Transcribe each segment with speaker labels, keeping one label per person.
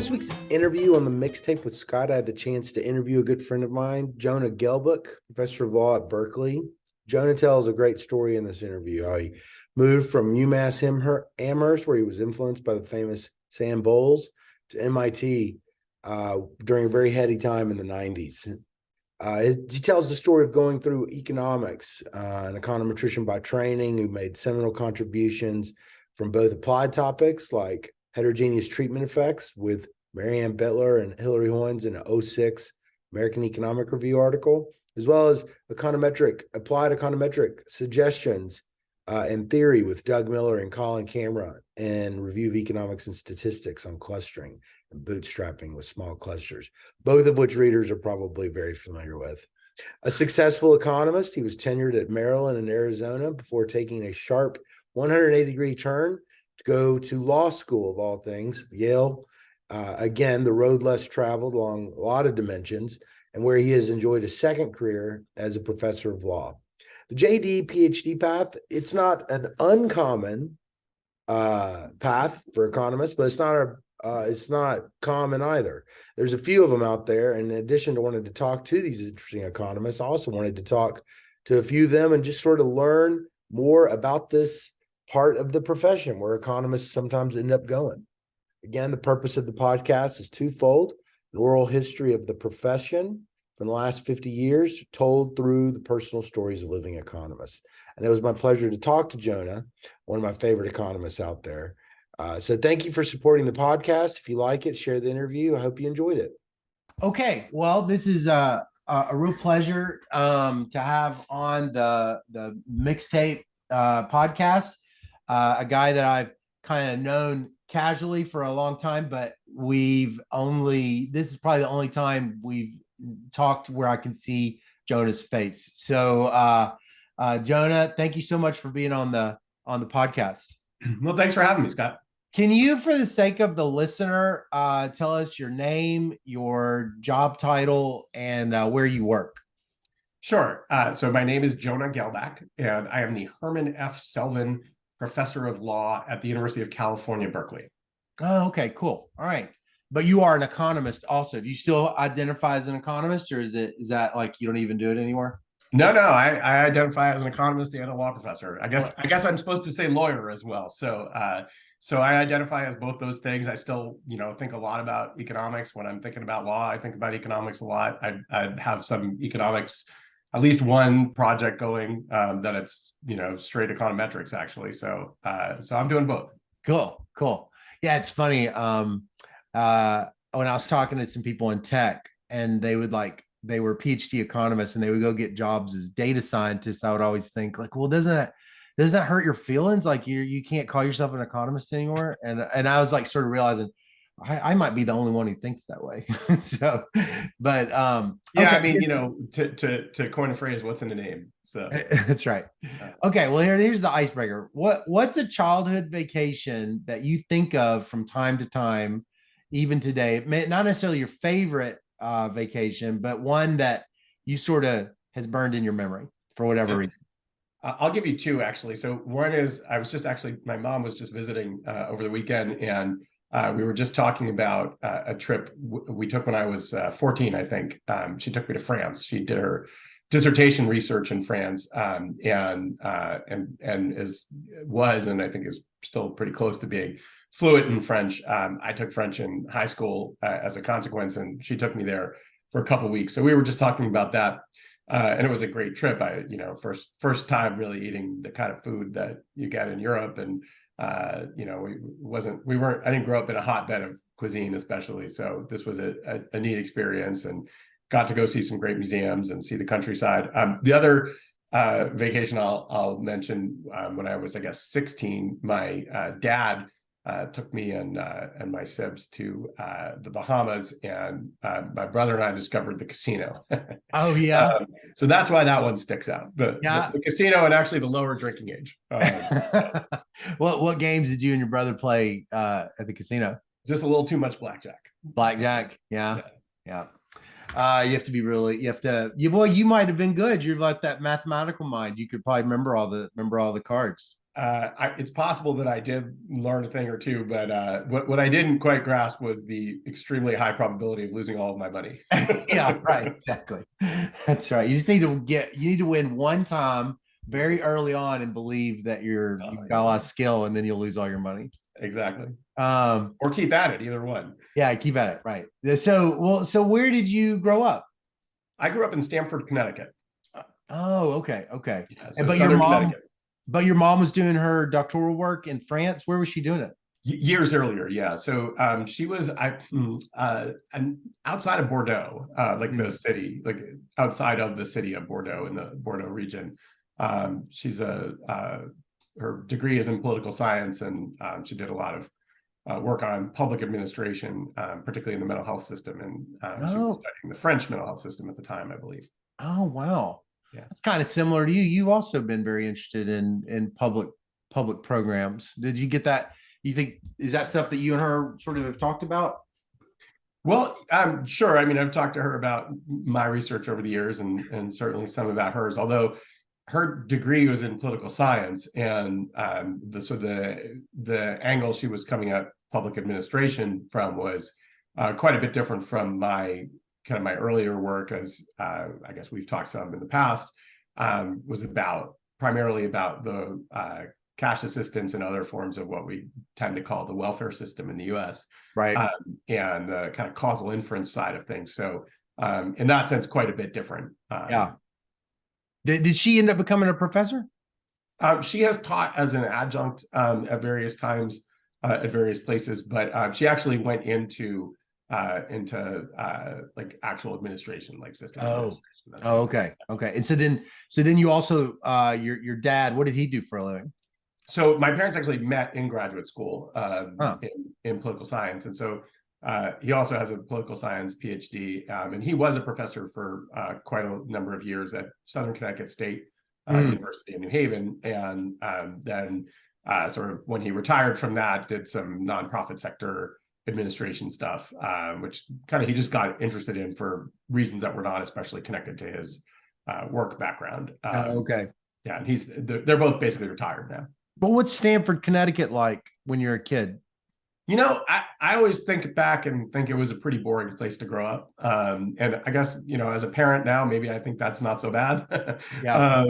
Speaker 1: this week's interview on the mixtape with Scott, I had the chance to interview a good friend of mine, Jonah Gelbach, professor of law at Berkeley. Jonah tells a great story in this interview. How he moved from UMass Amherst, where he was influenced by the famous Sam Bowles, to MIT during a very heady time in the 90s. He tells the story of going through economics, an econometrician by training who made seminal contributions from both applied topics like heterogeneous treatment effects with Marianne Bettler and Hilary Hoynes in an '06 American Economic Review article, as well as applied econometric suggestions and theory with Doug Miller and Colin Cameron, and Review of Economics and Statistics on clustering and bootstrapping with small clusters, both of which readers are probably very familiar with. A successful economist, he was tenured at Maryland and Arizona before taking a sharp 180-degree turn to go to law school, of all things, Yale. Again, the road less traveled along a lot of dimensions, and where he has enjoyed a second career as a professor of law. The JD PhD path, it's not an uncommon path for economists, but it's not common either. There's a few of them out there. And in addition to wanting to talk to these interesting economists, I also wanted to talk to a few of them and just sort of learn more about this part of the profession where economists sometimes end up going. Again, the purpose of the podcast is twofold: an oral history of the profession from the last 50 years, told through the personal stories of living economists. And it was my pleasure to talk to Jonah, one of my favorite economists out there. So thank you for supporting the podcast. If you like it, share the interview. I hope you enjoyed it.
Speaker 2: Okay, well, this is a real pleasure to have on the mixtape podcast, a guy that I've kind of known casually for a long time, but this is probably the only time we've talked where I can see Jonah's face. So Jonah, thank you so much for being on the podcast.
Speaker 3: Well, thanks for having me, Scott.
Speaker 2: Can you, for the sake of the listener, tell us your name, your job title, and where you work?
Speaker 3: Sure. So my name is Jonah Gelbach, and I am the Herman F. Selvin Professor of Law at the University of California, Berkeley.
Speaker 2: Oh, okay, cool. All right. But you are an economist also. Do you still identify as an economist, or is that like you don't even do it anymore?
Speaker 3: No, I identify as an economist and a law professor. I guess I'm supposed to say lawyer as well. So I identify as both those things. I still, think a lot about economics. When I'm thinking about law, I think about economics a lot. I have some economics, at least one project going that it's, straight econometrics actually. So I'm doing both.
Speaker 2: Cool. Yeah, it's funny. When I was talking to some people in tech, and they were PhD economists and they would go get jobs as data scientists, I would always think like, well, doesn't that hurt your feelings? Like you can't call yourself an economist anymore. And I was like sort of realizing I might be the only one who thinks that way. So, but
Speaker 3: yeah, okay. I mean, to coin a phrase, what's in the name? So
Speaker 2: that's right. Okay, well, here's the icebreaker. What's a childhood vacation that you think of from time to time, even today? Not necessarily your favorite vacation, but one that you sort of has burned in your memory for whatever reason.
Speaker 3: I'll give you two, actually. So one is, my mom was just visiting over the weekend, and we were just talking about a trip we took when I was 14, I think. She took me to France. She did her dissertation research in France, and I think is still pretty close to being fluent in French. I took French in high school as a consequence, and she took me there for a couple of weeks. So we were just talking about that. And it was a great trip. First time really eating the kind of food that you get in Europe. And, I didn't grow up in a hotbed of cuisine, especially. So this was a neat experience, and got to go see some great museums and see the countryside. The other vacation I'll mention, when I was, I guess, 16, my dad took me and my sibs to the Bahamas, and my brother and I discovered the casino.
Speaker 2: Oh yeah.
Speaker 3: So that's why that one sticks out. The casino, and actually the lower drinking age.
Speaker 2: What games did you and your brother play at the casino?
Speaker 3: Just a little too much blackjack.
Speaker 2: Yeah. You have to be you might have been good. You're like that mathematical mind. You could probably remember all the cards.
Speaker 3: It's possible that I did learn a thing or two, but what I didn't quite grasp was the extremely high probability of losing all of my money.
Speaker 2: Yeah, right. Exactly. That's right. You just need you need to win one time very early on and believe that you've got a lot of skill, and then you'll lose all your money.
Speaker 3: Exactly.
Speaker 2: Um,
Speaker 3: Or keep at it, either one.
Speaker 2: yeah, keep at it. Right. So where did you grow up?
Speaker 3: I grew up in Stamford, Connecticut.
Speaker 2: Oh, okay. Okay.
Speaker 3: Yeah,
Speaker 2: And
Speaker 3: so Southern Connecticut.
Speaker 2: but your mom was doing her doctoral work in France. Where was she doing it?
Speaker 3: Years earlier, yeah. So she was outside of Bordeaux, like the city, like outside of the city of Bordeaux in the Bordeaux region. She's her degree is in political science, and she did a lot of work on public administration, particularly in the mental health system. And she was studying the French mental health system at the time, I believe.
Speaker 2: Oh, wow.
Speaker 3: Yeah,
Speaker 2: that's kind of similar to you. You've also been very interested in public programs. Did you get that? You think is that stuff that you and her sort of have talked about?
Speaker 3: Well, sure. I mean, I've talked to her about my research over the years, and certainly some about hers. Although her degree was in political science, and the angle she was coming at public administration from was quite a bit different from my earlier work, as I guess we've talked some in the past, was primarily about the cash assistance and other forms of what we tend to call the welfare system in the U.S.
Speaker 2: Right.
Speaker 3: And the kind of causal inference side of things. So in that sense, quite a bit different.
Speaker 2: Yeah. Did she end up becoming a professor?
Speaker 3: She has taught as an adjunct at various times at various places, but she actually went into like actual administration, like system administration.
Speaker 2: Oh, okay. Okay. And so then you also your dad, what did he do for a living?
Speaker 3: So my parents actually met in graduate school in political science. And so he also has a political science PhD. And he was a professor for quite a number of years at Southern Connecticut State University in New Haven. And then sort of when he retired from that, did some nonprofit sector administration stuff, which kind of he just got interested in for reasons that were not especially connected to his work background.
Speaker 2: Okay.
Speaker 3: Yeah, and they're both basically retired now.
Speaker 2: But what's Stamford, Connecticut like when you're a kid?
Speaker 3: You know, I always think back and think it was a pretty boring place to grow up. And I guess, you know, as a parent now, maybe I think that's not so bad.
Speaker 2: Yeah.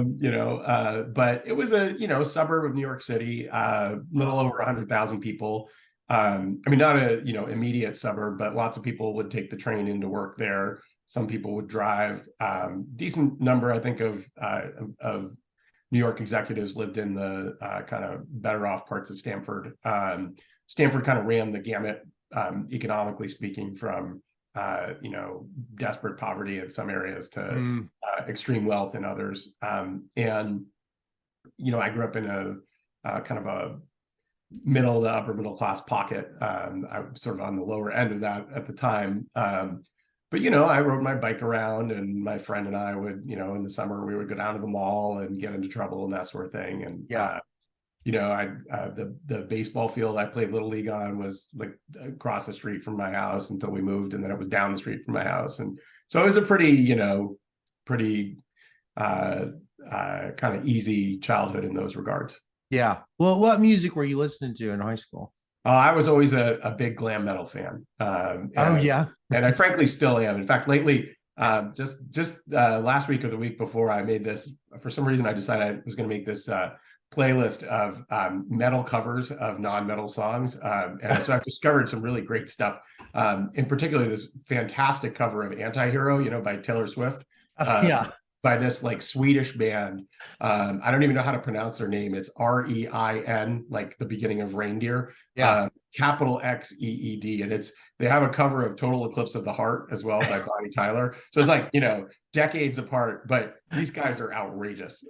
Speaker 3: But it was a, suburb of New York City, little over 100,000 people. I mean, not a, immediate suburb, but lots of people would take the train into work there. Some people would drive. Decent number, I think, of New York executives lived in the kind of better off parts of Stamford. Stanford kind of ran the gamut, economically speaking, from desperate poverty in some areas to extreme wealth in others. And I grew up in a kind of a middle to upper middle class pocket. I was sort of on the lower end of that at the time. But I rode my bike around, and my friend and I would, in the summer we would go down to the mall and get into trouble and that sort of thing. And the baseball field I played little league on was like across the street from my house until we moved, and then it was down the street from my house. And so it was a pretty kind of easy childhood in those regards.
Speaker 2: Yeah. Well, what music were you listening to in high school?
Speaker 3: I was always a big glam metal fan. And I frankly still am. In fact, lately, just last week or the week before, I made this. For some reason, I decided I was going to make this playlist of metal covers of non-metal songs, and so I've discovered some really great stuff. In particular, this fantastic cover of "Anti-Hero," by Taylor Swift. By this like Swedish band. I don't even know how to pronounce their name. It's REIN, like the beginning of reindeer. Capital XEED. And they have a cover of Total Eclipse of the Heart as well by Bonnie Tyler. So it's like, decades apart, but these guys are outrageous.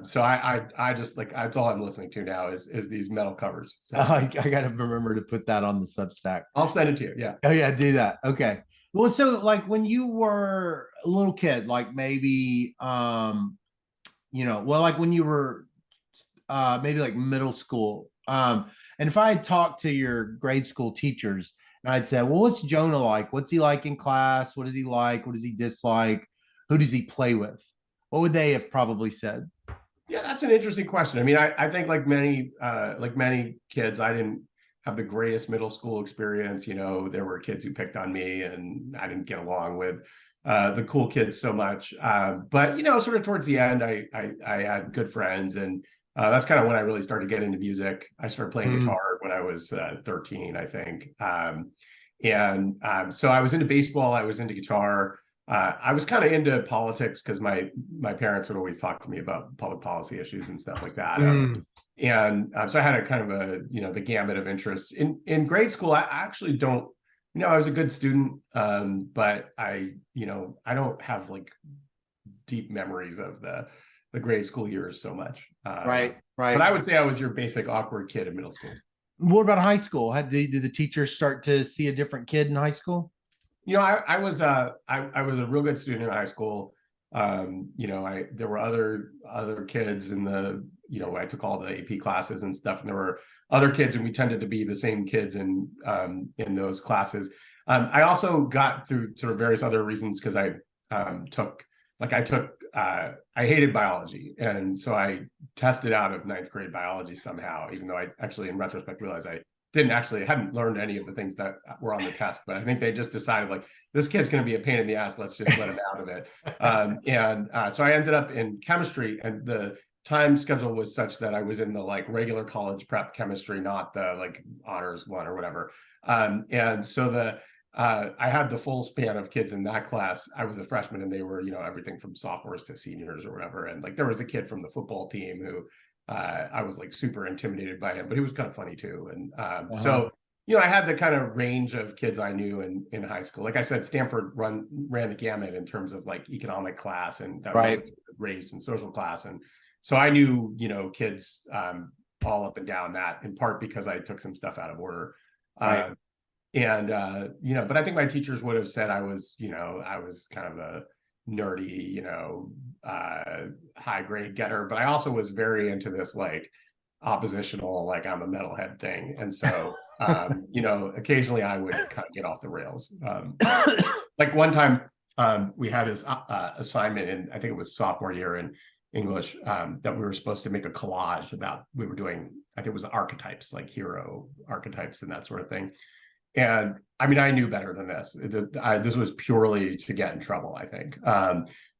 Speaker 3: So I just like, that's all I'm listening to now is these metal covers. So
Speaker 2: I got to remember to put that on the Substack.
Speaker 3: I'll send it to you. Yeah.
Speaker 2: Oh yeah. Do that. Okay. Well, so like when you were a little kid, like maybe, like when you were maybe like middle school, and if I had talked to your grade school teachers and I'd say, well, what's Jonah like? What's he like in class? What does he like? What does he dislike? Who does he play with? What would they have probably said?
Speaker 3: Yeah, that's an interesting question. I mean, I think like many kids, I didn't have the greatest middle school experience. You know, there were kids who picked on me, and I didn't get along with the cool kids so much. But you know, sort of towards the end, I had good friends, and that's kind of when I really started getting into music. I started playing guitar when I was 13, I think. So I was into baseball. I was into guitar. I was kind of into politics because my parents would always talk to me about public policy issues and stuff like that. So I had a kind of a, you know, the gamut of interests. In grade school, I actually don't, you know, I was a good student, but I don't have like deep memories of the grade school years so much.
Speaker 2: Right.
Speaker 3: But I would say I was your basic awkward kid in middle school.
Speaker 2: What about high school? Did the teachers start to see a different kid in high school?
Speaker 3: You know, I was a real good student in high school. You know, there were other kids in the, you know, I took all the AP classes and stuff, and there were other kids, and we tended to be the same kids in those classes. I also got through sort of various other reasons because I hated biology, and so I tested out of ninth grade biology somehow, even though I actually in retrospect realized I hadn't learned any of the things that were on the test, but I think they just decided like, this kid's going to be a pain in the ass. Let's just let him out of it. So I ended up in chemistry, and the time schedule was such that I was in the like regular college prep chemistry, not the like honors one or whatever. So I had the full span of kids in that class. I was a freshman, and they were, you know, everything from sophomores to seniors or whatever. And like, there was a kid from the football team who, I was like super intimidated by him, but he was kind of funny too. And so, you know, I had the kind of range of kids I knew in high school. Like I said, Stanford ran the gamut in terms of like economic class and race and social class. And so I knew, you know, kids all up and down that, in part because I took some stuff out of order. You know, but I think my teachers would have said I was kind of a nerdy, you know, high grade getter, but I also was very into this like oppositional, like I'm a metalhead thing. And so, you know, occasionally I would kind of get off the rails. Like one time we had this assignment in, I think it was sophomore year in English, that we were supposed to make a collage about, we were doing, I think it was archetypes, like hero archetypes and that sort of thing. And I mean, I knew better than this. This was purely to get in trouble, I think.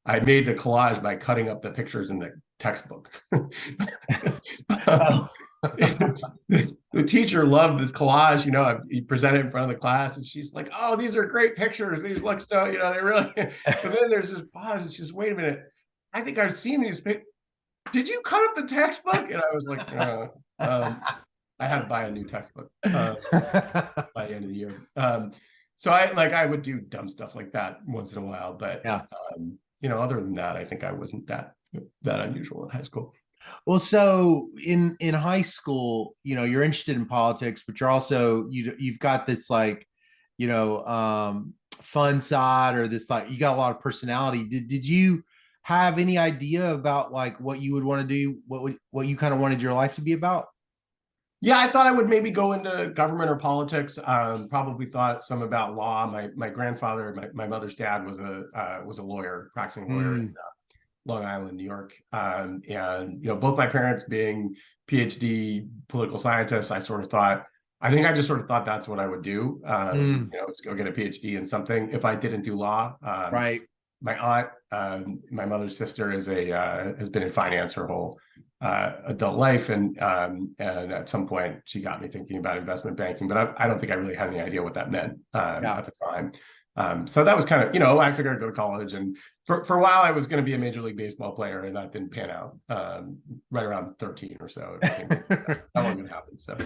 Speaker 3: I made the collage by cutting up the pictures in the textbook. The teacher loved the collage, you know, he presented in front of the class, and she's like, oh, these are great pictures. These look so, you know, they really, but then there's this pause, and she's, wait a minute, I think I've seen these pictures. Did you cut up the textbook? And I was like, I had to buy a new textbook by the end of the year. So I would do dumb stuff like that once in a while, but you know, other than that, I think I wasn't that unusual in high school.
Speaker 2: Well, so in high school, you know, you're interested in politics, but you're also, you've got this like, you know, fun side, or this like, you got a lot of personality. Did you have any idea about like what you would want to do, what you kind of wanted your life to be about?
Speaker 3: Yeah, I thought I would maybe go into government or politics. Probably thought some about law. My grandfather, my mother's dad was a lawyer, practicing lawyer in Long Island, New York. And you know, both my parents being PhD political scientists, I just sort of thought that's what I would do. You know, let's go get a PhD in something if I didn't do law. My aunt, my mother's sister, has been in finance her whole adult life, and at some point she got me thinking about investment banking, but I don't think I really had any idea what that meant at the time. So that was kind of, you know, I figured I'd go to college, and for a while I was going to be a Major League Baseball player, and that didn't pan out. Right around 13 or so, that wasn't going to happen. So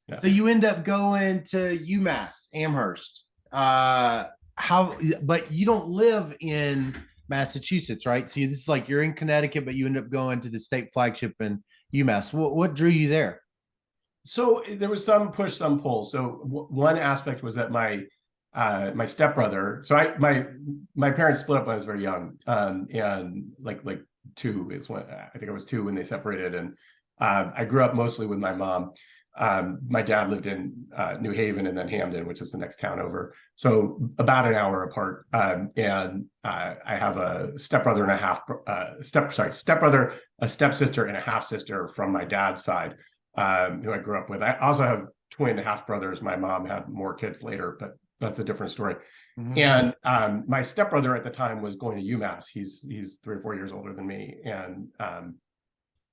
Speaker 3: yeah.
Speaker 2: So you end up going to UMass Amherst. But you don't live in Massachusetts, right? So this is like, you're in Connecticut, but you end up going to the state flagship in UMass. What drew you there?
Speaker 3: So there was some push, some pull. So one aspect was that my stepbrother, so my parents split up when I was very young, and like two is when I think I was two when they separated, and I grew up mostly with my mom. My dad lived in New Haven and then Hamden, which is the next town over. So about an hour apart. And I have a stepbrother and a half, stepbrother, a stepsister and a half sister from my dad's side, who I grew up with. I also have twin and half brothers. My mom had more kids later, but that's a different story. And my stepbrother at the time was going to UMass. He's 3 or 4 years older than me. And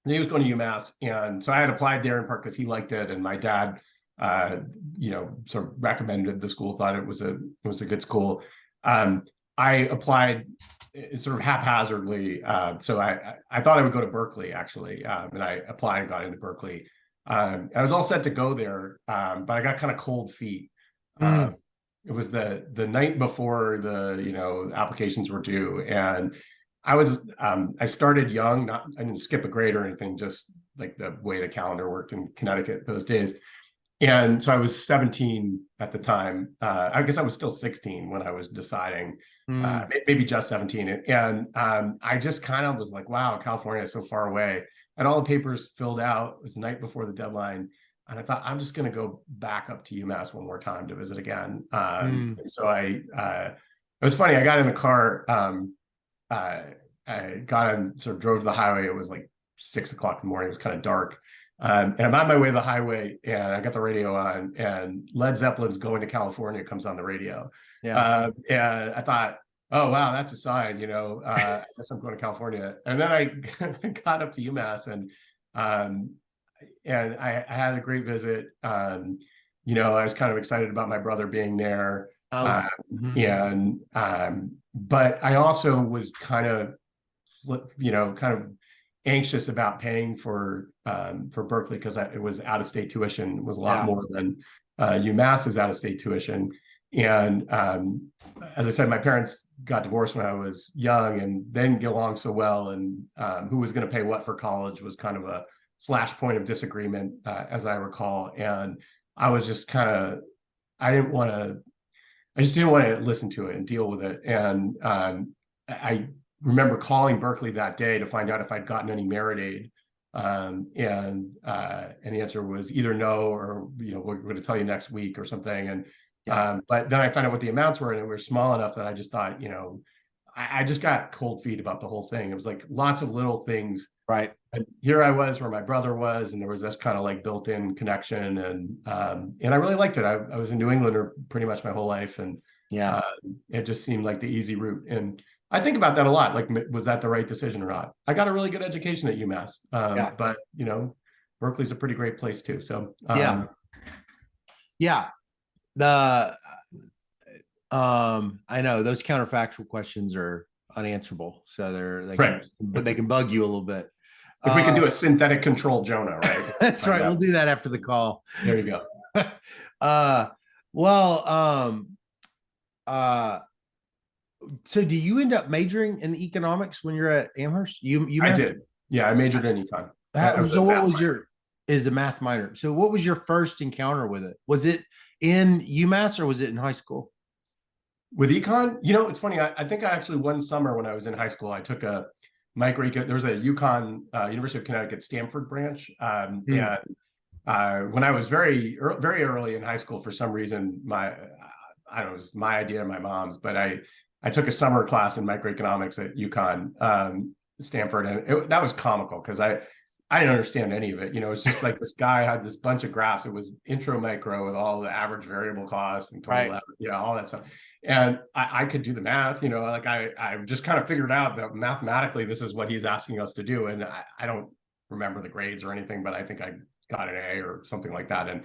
Speaker 3: he was going to UMass. And so I had applied there in part because he liked it. And my dad, sort of recommended the school, thought it was a good school. I applied sort of haphazardly. So I thought I would go to Berkeley, actually. And I applied and got into Berkeley. I was all set to go there, but I got kind of cold feet. It was the night before the applications were due, and I started young. I didn't skip a grade or anything, just like the way the calendar worked in Connecticut those days. And so I was 17 at the time. I guess I was still 16 when I was deciding, maybe just 17. And I just kind of was like, wow, California is so far away. And all the papers filled out. It was the night before the deadline. And I thought, I'm just going to go back up to UMass one more time to visit again. And so it was funny. I got in the car. I got in, sort of drove to the highway. It was like 6 o'clock in the morning. It was kind of dark. And I'm on my way to the highway, and I got the radio on, and Led Zeppelin's Going to California comes on the radio. And I thought, oh, wow, that's a sign, I guess I'm going to California. And then I got up to UMass, and I had a great visit. I was kind of excited about my brother being there. But I also was kind of anxious about paying for Berkeley, because it was out-of-state tuition. It was a lot more than UMass's out-of-state tuition. And as I said, my parents got divorced when I was young and they didn't get along so well. And who was going to pay what for college was kind of a flashpoint of disagreement, as I recall. And I was just I just didn't want to listen to it and deal with it. And I remember calling Berkeley that day to find out if I'd gotten any merit aid. And the answer was either no, or, we're going to tell you next week or something. And but then I found out what the amounts were, and it was small enough that I just thought, I just got cold feet about the whole thing. It was like lots of little things.
Speaker 2: Right.
Speaker 3: And here I was where my brother was, and there was this kind of like built-in connection. And I really liked it. I was in New England pretty much my whole life. And it just seemed like the easy route. And I think about that a lot. Like, was that the right decision or not? I got a really good education at UMass. But Berkeley's a pretty great place too. So
Speaker 2: I know those counterfactual questions are unanswerable, so they can bug you a little bit.
Speaker 3: If we can do a synthetic control Jonah, right?
Speaker 2: That's right. We'll do that after the call.
Speaker 3: There you go.
Speaker 2: So do you end up majoring in economics when you're at Amherst?
Speaker 3: I did. Yeah, I majored in econ.
Speaker 2: So what was is a math minor. So what was your first encounter with it? Was it in UMass or was it in high school?
Speaker 3: With econ, it's funny. I think I actually one summer when I was in high school, I took a microecon. There was a UConn, University of Connecticut, Stamford branch. And when I was very early in high school, for some reason, I don't know, it was my idea or my mom's, but I took a summer class in microeconomics at UConn, Stanford, and that was comical because I didn't understand any of it. It's just like this guy had this bunch of graphs. It was intro micro with all the average variable cost and total, all that stuff. And I could do the math, like I just kind of figured out that mathematically this is what he's asking us to do. And I don't remember the grades or anything, but I think I got an A or something like that. And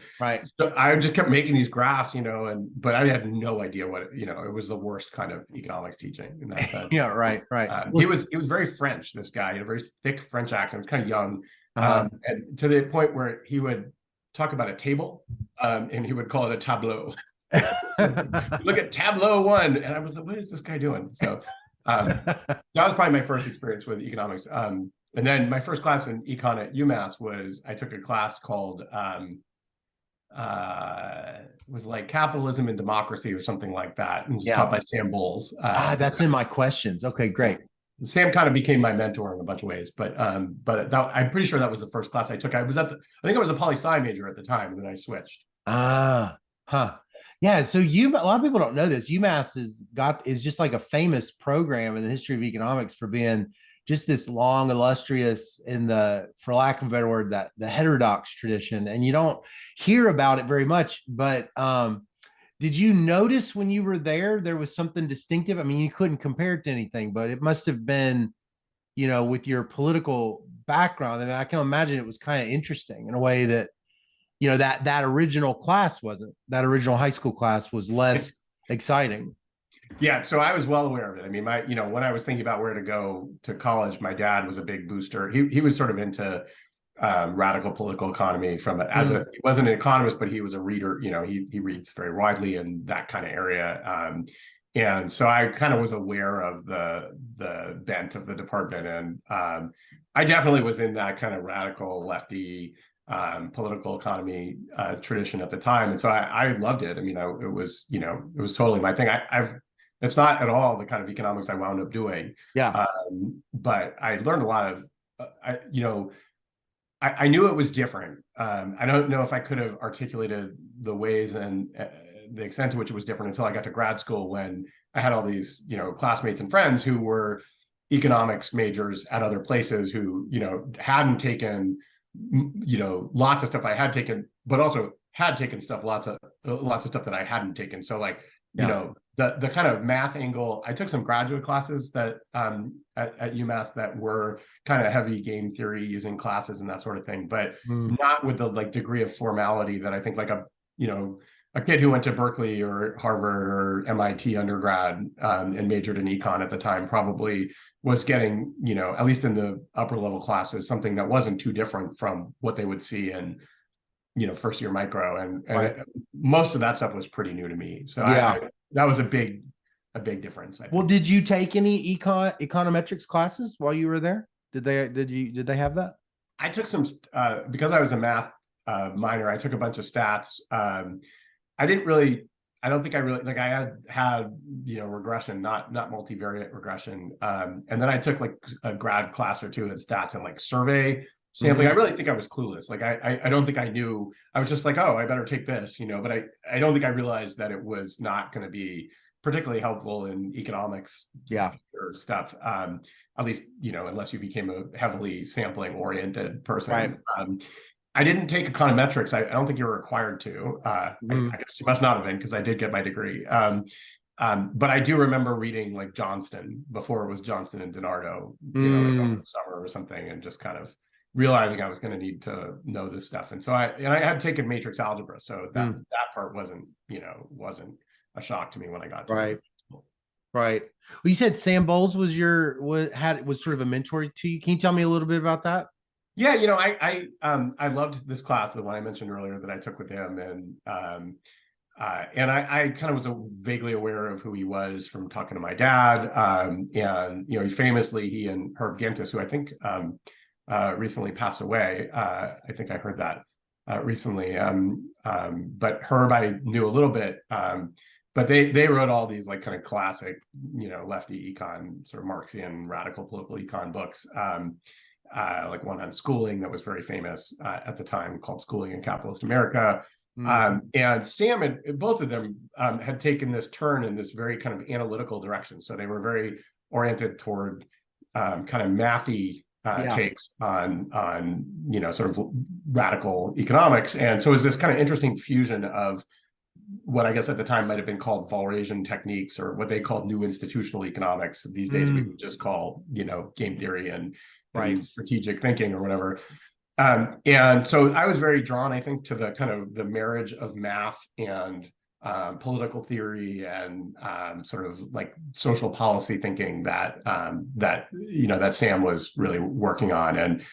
Speaker 3: so I just kept making these graphs, but I had no idea what, it was the worst kind of economics teaching in that sense.
Speaker 2: Right.
Speaker 3: He was very French, this guy. He had a very thick French accent, kind of young. And to the point where he would talk about a table and he would call it a tableau. Look at tableau 1. And I was like, what is this guy doing? So that was probably my first experience with economics. And then my first class in econ at UMass was, I took a class called, was like Capitalism and Democracy or something like that. And it was taught by Sam Bowles.
Speaker 2: That's in my questions. Okay, great.
Speaker 3: Sam kind of became my mentor in a bunch of ways, but I'm pretty sure that was the first class I took. I think I was a poli-sci major at the time, and then I switched.
Speaker 2: Yeah. So a lot of people don't know this. UMass is just like a famous program in the history of economics for being just this long, illustrious, for lack of a better word, that the heterodox tradition. And you don't hear about it very much, but did you notice when you were there was something distinctive? I mean, you couldn't compare it to anything, but it must have been, with your political background. I mean, I can imagine it was kind of interesting in a way that, that original class wasn't. That original high school class was less exciting.
Speaker 3: Yeah, so I was well aware of it. I mean, when I was thinking about where to go to college, my dad was a big booster. He was sort of into radical political economy he wasn't an economist, but he was a reader. He reads very widely in that kind of area. And so I kind of was aware of the bent of the department. And I definitely was in that kind of radical lefty political economy tradition at the time. And so I loved it. I mean, it was totally my thing. It's not at all the kind of economics I wound up doing.
Speaker 2: Yeah.
Speaker 3: But I learned a lot of, I knew it was different. I don't know if I could have articulated the ways and the extent to which it was different until I got to grad school, when I had all these, classmates and friends who were economics majors at other places who, hadn't taken, lots of stuff I had taken, but also had taken lots of stuff that I hadn't taken. So like, the kind of math angle, I took some graduate classes that at UMass that were kind of heavy game theory using classes and that sort of thing, but not with the like degree of formality that I think like a kid who went to Berkeley or Harvard or MIT undergrad and majored in econ at the time probably was getting, at least in the upper level classes, something that wasn't too different from what they would see in first year micro, and
Speaker 2: right.
Speaker 3: Most of that stuff was pretty new to me. So that was a big difference.
Speaker 2: Well, did you take any econometrics classes while you were there? Did they have that?
Speaker 3: I took some because I was a math minor. I took a bunch of stats. I don't think I really like. I had regression, not multivariate regression, and then I took like a grad class or two in stats and like survey sampling. I really think I was clueless. Like I don't think I knew. I was just like, oh, I better take this, but I don't think I realized that it was not going to be particularly helpful in economics or stuff. At least, unless you became a heavily sampling oriented person.
Speaker 2: Right.
Speaker 3: I didn't take econometrics. I don't think you were required to. I guess you must not have been, because I did get my degree. But I do remember reading like Johnston before it was Johnston and DiNardo, like over the summer or something, and just kind of realizing I was going to need to know this stuff. And so I had taken matrix algebra, so that part wasn't a shock to me when I got to
Speaker 2: right. Right. Well, you said Sam Bowles was sort of a mentor to you. Can you tell me a little bit about that?
Speaker 3: Yeah, I loved this class, the one I mentioned earlier that I took with him, and I kind of was vaguely aware of who he was from talking to my dad, and he and Herb Gintis, who I think recently passed away. I think I heard that recently, but Herb I knew a little bit, but they wrote all these like kind of classic, lefty econ, sort of Marxian radical political econ books. Like one on schooling that was very famous at the time, called Schooling in Capitalist America. And Sam and both of them had taken this turn in this very kind of analytical direction. So they were very oriented toward kind of mathy takes on sort of radical economics. And so it was this kind of interesting fusion of what I guess at the time might have been called Walrasian techniques, or what they called new institutional economics. These days we would just call game theory and strategic thinking or whatever. And so I was very drawn, I think, to the kind of the marriage of math and political theory and sort of like social policy thinking that Sam was really working on. And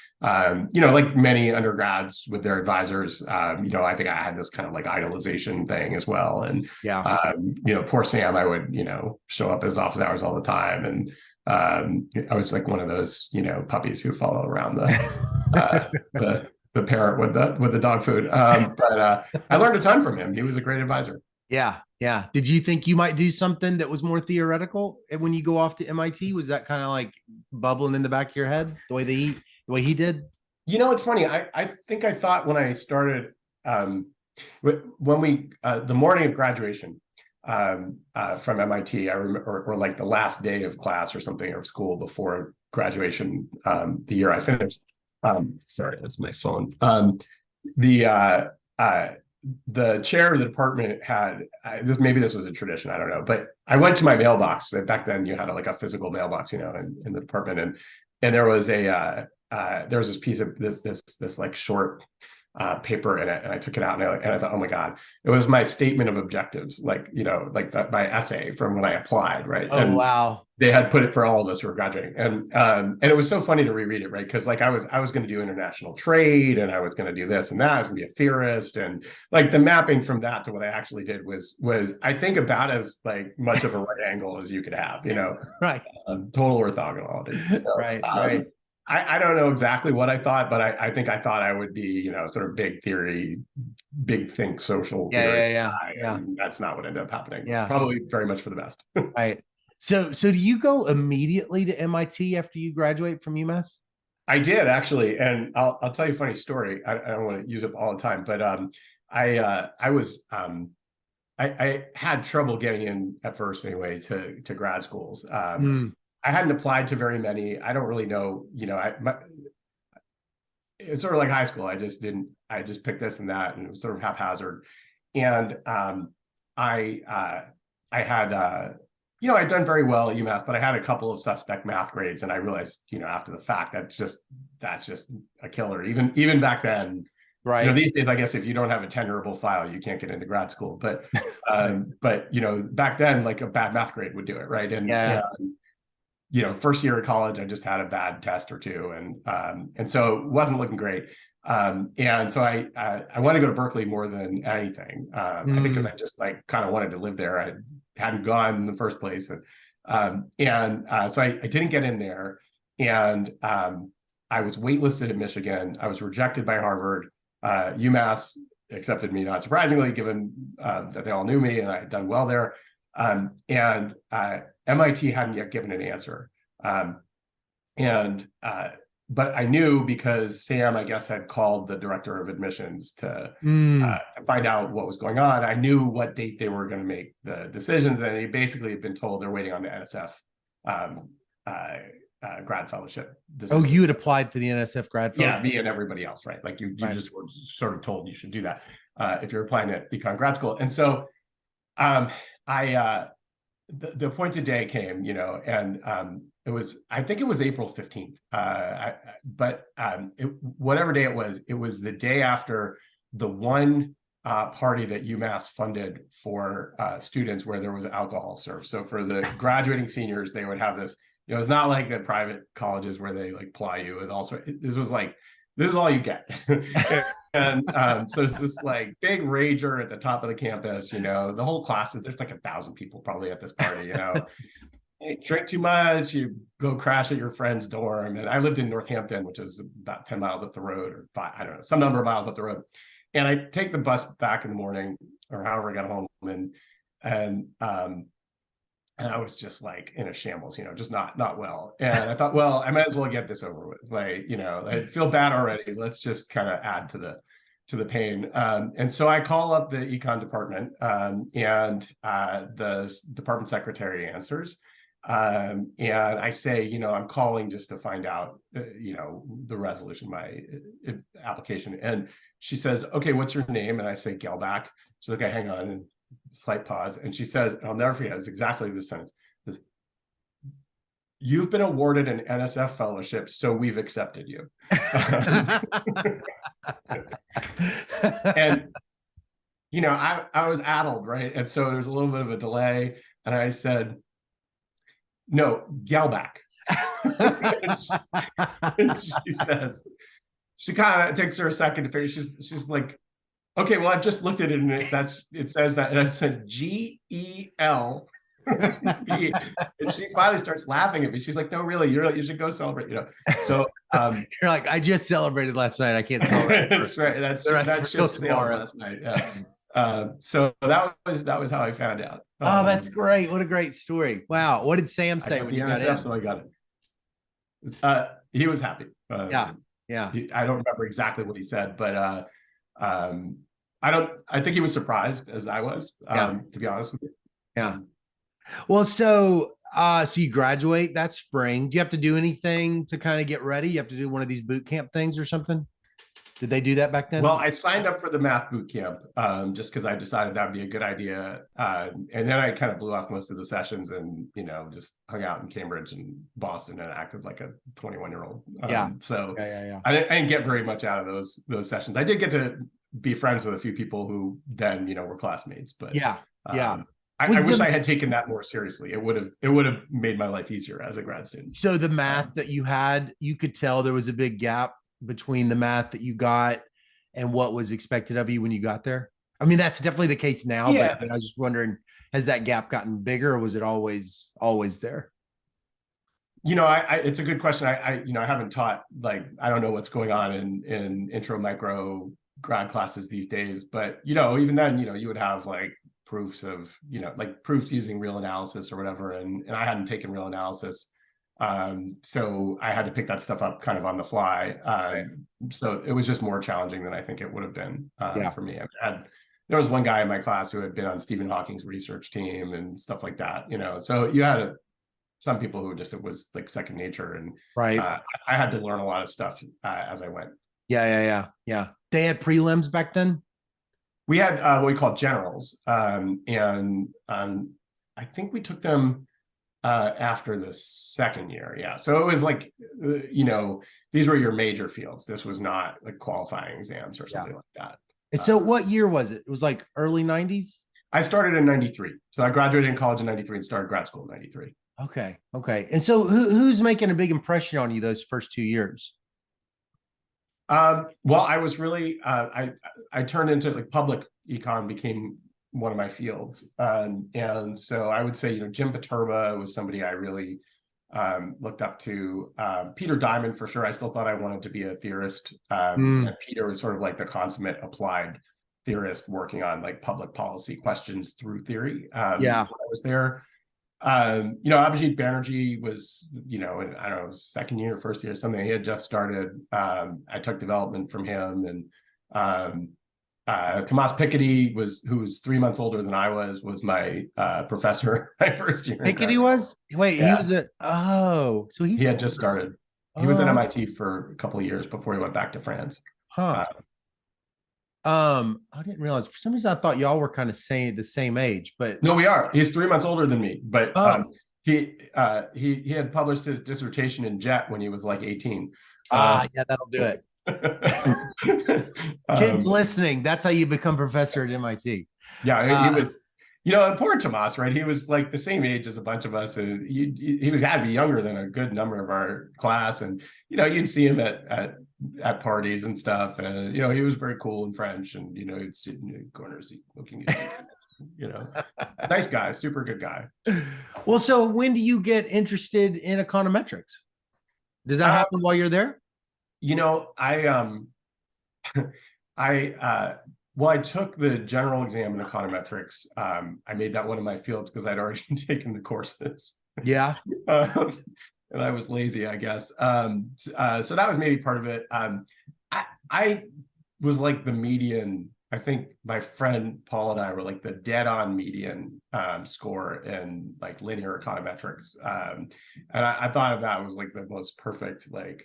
Speaker 3: like many undergrads with their advisors, I think I had this kind of like idolization thing as well. And poor Sam, I would show up at his office hours all the time, and I was like one of those puppies who follow around the parrot with the dog food. But I learned a ton from him. He was a great advisor.
Speaker 2: Yeah. Yeah. Did you think you might do something that was more theoretical when you go off to MIT? Was that kind of like bubbling in the back of your head the way he did?
Speaker 3: It's funny. I think I thought when I started, when we the morning of graduation from MIT, I remember, or like the last day of class or something, or school before graduation, the year I finished. Sorry, that's my phone. The the chair of the department had this was a tradition, I don't know, but I went to my mailbox. Back then you had like a physical mailbox, in the department, and there was this piece of this like short paper in it, and I took it out, and I thought, oh my God, it was my statement of objectives, like my essay from when I applied, right?
Speaker 2: Oh,
Speaker 3: and
Speaker 2: wow.
Speaker 3: they had put it for all of us who were graduating, and it was so funny to reread it, right? Because like I was going to do international trade, and I was going to do this and that. I was going to be a theorist, and like the mapping from that to what I actually did was I think about as like much of a right angle as you could have,
Speaker 2: Right.
Speaker 3: Total orthogonality. So,
Speaker 2: Right.
Speaker 3: I don't know exactly what I thought, but I think I thought I would be, sort of big theory, big think social theory.
Speaker 2: Yeah.
Speaker 3: And that's not what ended up happening.
Speaker 2: Yeah.
Speaker 3: Probably very much for the best.
Speaker 2: Right. So do you go immediately to MIT after you graduate from UMass?
Speaker 3: I did actually, and I'll tell you a funny story. I don't want to use up all the time, but I had trouble getting in at first anyway to grad schools. I hadn't applied to very many. I don't really know, it's sort of like high school. I just picked this and that, and it was sort of haphazard. And I had, I'd done very well at UMass, but I had a couple of suspect math grades, and I realized, after the fact, that's just a killer. Even back then,
Speaker 2: right?
Speaker 3: These days, I guess if you don't have a tenderable file, you can't get into grad school. But back then, like a bad math grade would do it, right? And first year of college, I just had a bad test or two, and so it wasn't looking great. And so I wanted to go to Berkeley more than anything. I think because I just like kind of wanted to live there. I hadn't gone in the first place, so I didn't get in there, and I was waitlisted at Michigan. I was rejected by Harvard. UMass accepted me, not surprisingly, given that they all knew me and I had done well there. And MIT hadn't yet given an answer. But I knew because Sam, I guess, had called the director of admissions to find out what was going on. I knew what date they were going to make the decisions, and he basically had been told they're waiting on the NSF grad fellowship decision.
Speaker 2: Oh, you had applied for the NSF grad fellowship?
Speaker 3: Yeah, me and everybody else, right? Like you just were sort of told you should do that if you're applying at Econ grad school. And so the appointed day came, and I think it was April 15th. Whatever day it was the day after the one party that UMass funded for students where there was alcohol served. So for the graduating seniors, they would have this, it's not like the private colleges where they like ply you with also, this was like, this is all you get. And so it's this like big rager at the top of the campus, the whole class there's like 1,000 people probably at this party, You drink too much, you go crash at your friend's dorm. And I lived in Northampton, which is about 10 miles up the road, or 5, I don't know, some number of miles up the road. And I take the bus back in the morning, or however I got home, and I was just like in a shambles, just not well. And I thought, well, I might as well get this over with. Like, I feel bad already. Let's just kind of add to the pain. And so I call up the econ department, and the department secretary answers. And I say, I'm calling just to find out, the resolution of my application. And she says, okay, what's your name? And I say, Gelbach. She's like, okay, hang on. And slight pause. And she says, I'll never forget, it's exactly this sentence. You've been awarded an NSF fellowship, so we've accepted you. And, I was addled, right? And so there was a little bit of a delay. And I said, no, Gelbach. And she says, she kind of takes her a second to figure. She's like, okay, well, I've just looked at it and it says that. And I said, GEL. And she finally starts laughing at me. She's like, no, really, you should go celebrate, So
Speaker 2: you're like, I just celebrated last night. I can't celebrate.
Speaker 3: That's right. That ship sailed last night. Yeah. So that was how I found out.
Speaker 2: Oh, that's great. What a great story. Wow. What did Sam
Speaker 3: I
Speaker 2: say
Speaker 3: got
Speaker 2: when
Speaker 3: the
Speaker 2: you got
Speaker 3: NSF,
Speaker 2: in?
Speaker 3: so I got it. He was happy.
Speaker 2: Yeah. Yeah.
Speaker 3: I don't remember exactly what he said, but I think he was surprised as I was,
Speaker 2: Yeah.
Speaker 3: to be honest with you.
Speaker 2: Yeah. Well, so you graduate that spring. Do you have to do anything to kind of get ready? You have to do one of these boot camp things or something? Did they do that back then?
Speaker 3: Well, I signed up for the math boot camp just because I decided that'd be a good idea. And then I kind of blew off most of the sessions and, just hung out in Cambridge and Boston and acted like a 21-year-old.
Speaker 2: Yeah.
Speaker 3: So
Speaker 2: Yeah.
Speaker 3: I didn't get very much out of those sessions. I did get to be friends with a few people who then, were classmates, but
Speaker 2: Yeah.
Speaker 3: I wish I had taken that more seriously. It would have made my life easier as a grad student.
Speaker 2: So the math that you had, you could tell there was a big gap between the math that you got and what was expected of you when you got there. I mean, that's definitely the case now,
Speaker 3: Yeah.
Speaker 2: but I was just wondering, has that gap gotten bigger or was it always there?
Speaker 3: It's a good question. I haven't taught, I don't know what's going on in intro micro grad classes these days, but even then, you would have proofs of, proofs using real analysis or whatever. And I hadn't taken real analysis. So I had to pick that stuff up kind of on the fly. So it was just more challenging than I think it would have been for me. There was one guy in my class who had been on Stephen Hawking's research team and stuff like that, so you had some people who it was like second nature. And I had to learn a lot of stuff as I went.
Speaker 2: Yeah. They had prelims back then?
Speaker 3: We had what we call generals. And I think we took them after the second year. Yeah. So it was these were your major fields. This was not like qualifying exams or something like that.
Speaker 2: And so what year was it? It was like early 90s?
Speaker 3: I started in 93. So I graduated in college in 93 and started grad school in 93.
Speaker 2: Okay. And so who's making a big impression on you those first 2 years?
Speaker 3: Well, I was really, I turned into public econ became one of my fields. And so I would say, Jim Paterba was somebody I really looked up to. Peter Diamond, for sure. I still thought I wanted to be a theorist. And Peter was sort of like the consummate applied theorist working on public policy questions through theory. When I was there. Abhijit Banerjee was, in, I don't know, second year, first year, something. He had just started. I took development from him, and Tomas Piketty who was 3 months older than I was my professor my first year.
Speaker 2: Piketty was? Wait,
Speaker 3: yeah.
Speaker 2: So he
Speaker 3: had just started. He was at MIT for a couple of years before he went back to France.
Speaker 2: I didn't realize, for some reason I thought y'all were kind of the same age, but
Speaker 3: no, we are. He's 3 months older than me, but he had published his dissertation in Jet when he was 18.
Speaker 2: Yeah, that'll do it. Kids listening, that's how you become professor at MIT.
Speaker 3: Yeah, he was, and poor Tomas, right? He was the same age as a bunch of us, and he had to be younger than a good number of our class, and you'd see him at parties and stuff, and he was very cool in French, and he'd sit in the corners looking at nice guy, super good guy.
Speaker 2: Well, so when do you get interested in econometrics? Does that happen while you're there?
Speaker 3: I took the general exam in econometrics. I made that one of my fields because I'd already taken the courses.
Speaker 2: Yeah.
Speaker 3: And I was lazy, I guess. So that was maybe part of it. I was the median. I think my friend Paul and I were the dead-on median score in linear econometrics. And I thought of that was the most perfect, I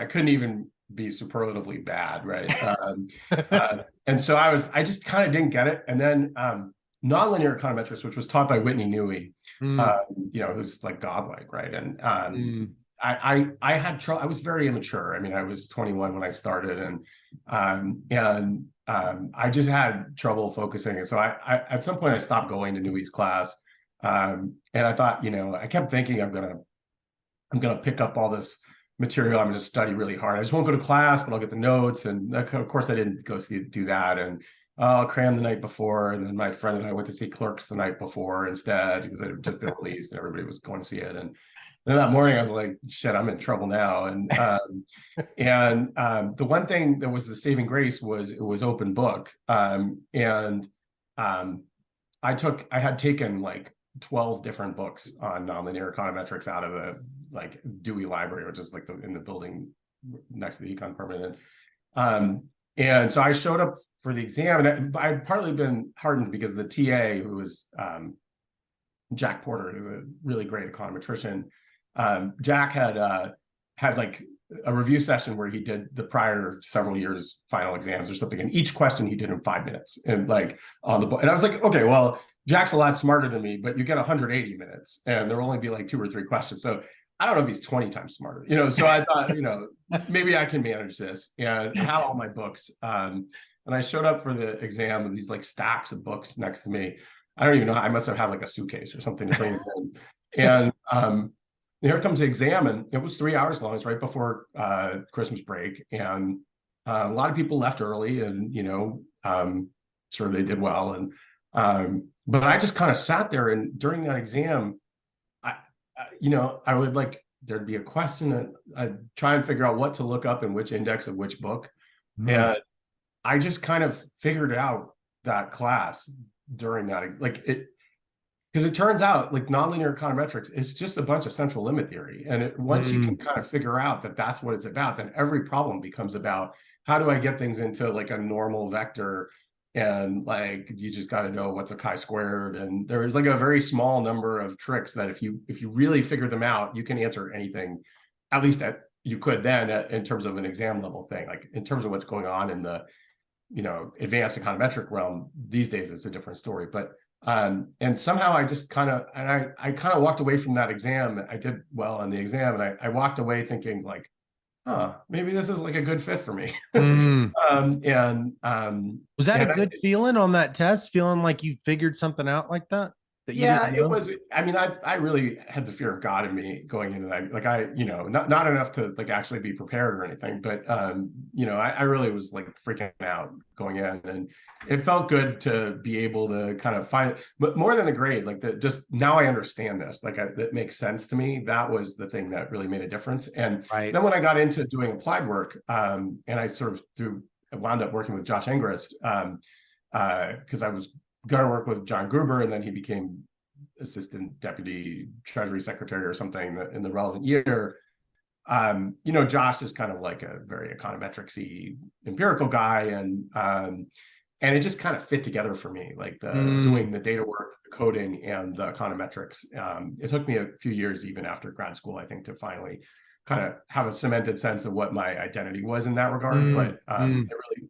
Speaker 3: couldn't even be superlatively bad, right? And so I just kind of didn't get it. And then nonlinear econometrics, which was taught by Whitney Newey, who's godlike, right? And I had trouble. I was very immature. I mean, I was 21 when I started, and I just had trouble focusing. And so I at some point I stopped going to Newey's class, and I thought, I kept thinking I'm gonna pick up all this material. I'm going to study really hard. I just won't go to class, but I'll get the notes. And of course, I didn't do that. And I'll cram the night before. And then my friend and I went to see Clerks the night before instead, because it had just been released and everybody was going to see it. And then that morning I was like, shit, I'm in trouble now. And the one thing that was the saving grace was it was open book. I had taken like 12 different books on nonlinear econometrics out of the like Dewey Library, which is like in the building next to the econ department. And so I showed up for the exam, and I'd partly been heartened because the TA, who was Jack Porter, who's a really great econometrician. Jack had like a review session where he did the prior several years final exams or something, and each question he did in 5 minutes, and like on the book. And I was like, okay, well, Jack's a lot smarter than me, but you get 180 minutes, and there will only be like 2 or 3 questions. So I don't know if he's 20 times smarter, so I thought, maybe I can manage this. And I had all my books. And I showed up for the exam with these like stacks of books next to me. I don't even know. I must have had like a suitcase or something to bring them in. And here comes the exam, and it was 3 hours long. It's right before Christmas break. And a lot of people left early, and, sure they did well. And, but I just kind of sat there, and during that exam, I would like, there'd be a question, and I'd try and figure out what to look up in which index of which book. And I just kind of figured out that class during that, because it turns out like nonlinear econometrics is just a bunch of central limit theory. And once you can kind of figure out that that's what it's about, then every problem becomes about how do I get things into like a normal vector. And like, you just got to know what's a chi-squared. And there's like a very small number of tricks that if you really figure them out, you can answer anything, at least you could then in terms of an exam level thing. Like in terms of what's going on in the, advanced econometric realm these days, it's a different story. But and somehow I just kind of, and I kind of walked away from that exam. I did well on the exam, and I walked away thinking like, maybe this is like a good fit for me.
Speaker 2: Was that a good feeling on that test? Feeling like you figured something out like that?
Speaker 3: Yeah, it was. I mean, I really had the fear of God in me going into that. Like not enough to like actually be prepared or anything, but I really was like freaking out going in, and it felt good to be able to kind of find, but more than a grade, like just now I understand this, like that makes sense to me. That was the thing that really made a difference. And then when I got into doing applied work, and I sort of wound up working with Josh Angrist, because I was going to work with John Gruber, and then he became assistant deputy treasury secretary or something in the relevant year. Josh is kind of like a very econometrics-y empirical guy, and it just kind of fit together for me, like doing the data work, the coding, and the econometrics. It took me a few years, even after grad school, I think, to finally kind of have a cemented sense of what my identity was in that regard. But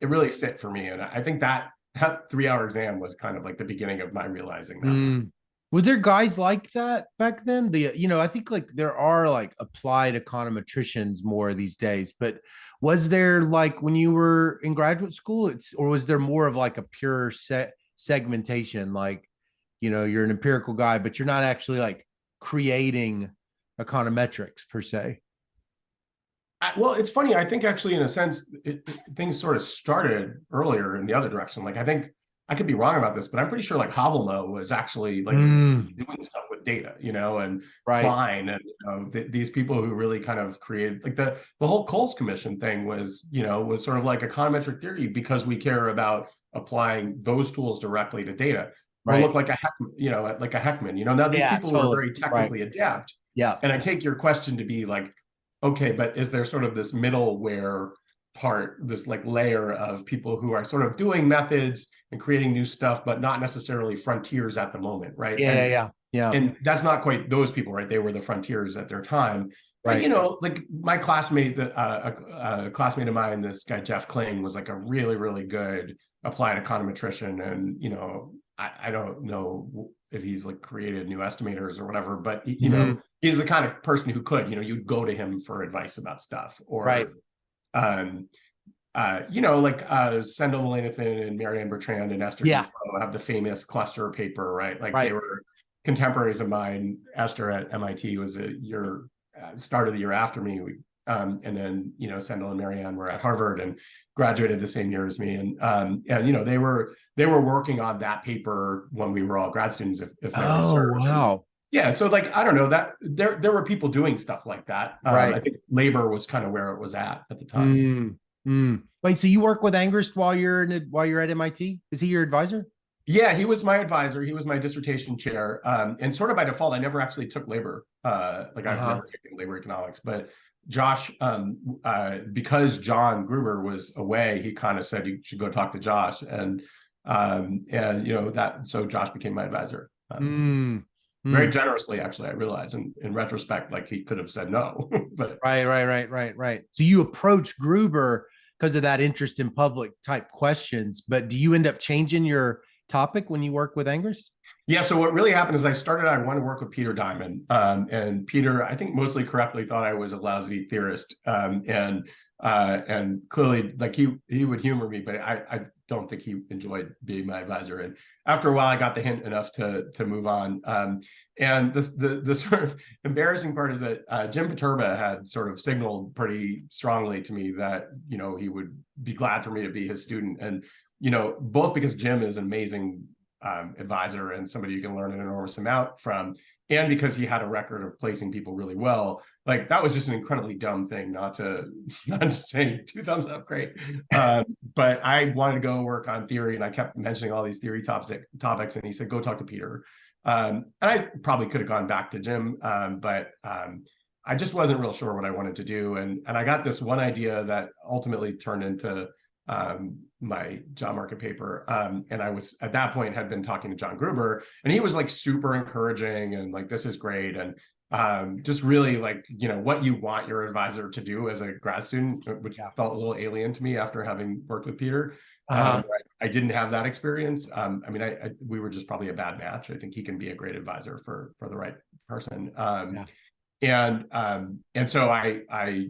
Speaker 3: it really fit for me, and I think that 3-hour exam was kind of like the beginning of my realizing that.
Speaker 2: Were there guys like that back then? I think like there are like applied econometricians more these days, but was there like when you were in graduate school, or was there more of like a pure segmentation? Like, you're an empirical guy, but you're not actually like creating econometrics per se.
Speaker 3: Well, it's funny. I think actually, in a sense, things sort of started earlier in the other direction. Like, I think I could be wrong about this, but I'm pretty sure like Havelno was actually like doing stuff with data, and Klein, and these people who really kind of created like the whole Coles Commission thing was sort of like econometric theory, because we care about applying those tools directly to data. Or look like a Heckman, Now these people were very technically adept.
Speaker 2: Yeah.
Speaker 3: And I take your question to be like, okay, but is there sort of this middleware part, this like layer of people who are sort of doing methods and creating new stuff, but not necessarily frontiers at the moment, right?
Speaker 2: Yeah.
Speaker 3: And that's not quite those people, right? They were the frontiers at their time. Right. But, like my classmate, a classmate of mine, this guy, Jeff Kling, was like a really, really good applied econometrician. And, I don't know if he's like created new estimators or whatever, but he's the kind of person who could, you'd go to him for advice about stuff, or like Sendel Melanothan and Marianne Bertrand and Esther Duflo have the famous cluster paper, right? Like they were contemporaries of mine. Esther at MIT was a year, start of the year after me. We and then, Sendell and Marianne were at Harvard and graduated the same year as me. And they were working on that paper when we were all grad students, if memory serves.
Speaker 2: Wow.
Speaker 3: Yeah. So like, I don't know, that there were people doing stuff like that.
Speaker 2: Right.
Speaker 3: I think labor was kind of where it was at the time.
Speaker 2: Wait, so you work with Angrist while you're at MIT? Is he your advisor?
Speaker 3: Yeah, he was my advisor. He was my dissertation chair. And sort of by default, I never actually took labor. I've never taken labor economics, but Josh, because John Gruber was away, he kind of said you should go talk to Josh. And so Josh became my advisor. Very generously, actually, I realize in retrospect, like he could have said no. But
Speaker 2: Right. So you approach Gruber because of that interest in public type questions, but do you end up changing your topic when you work with Angrist?
Speaker 3: Yeah, so what really happened is I wanted to work with Peter Diamond, and Peter, I think mostly correctly, thought I was a lousy theorist, and clearly, like he would humor me, but I don't think he enjoyed being my advisor. And after a while, I got the hint enough to move on. And the sort of embarrassing part is that Jim Paterba had sort of signaled pretty strongly to me that he would be glad for me to be his student, and both because Jim is an amazing advisor and somebody you can learn an enormous amount from, and because he had a record of placing people really well. Like that was just an incredibly dumb thing not to say 2 thumbs up, great. But I wanted to go work on theory, and I kept mentioning all these theory topics, and he said, go talk to Peter. And I probably could have gone back to Jim, but I just wasn't real sure what I wanted to do. And I got this one idea that ultimately turned into my job market paper. And I was at that point had been talking to John Gruber, and he was like super encouraging and like, this is great. And just really like, what you want your advisor to do as a grad student, which felt a little alien to me after having worked with Peter. I didn't have that experience. We were just probably a bad match. I think he can be a great advisor for the right person. And so I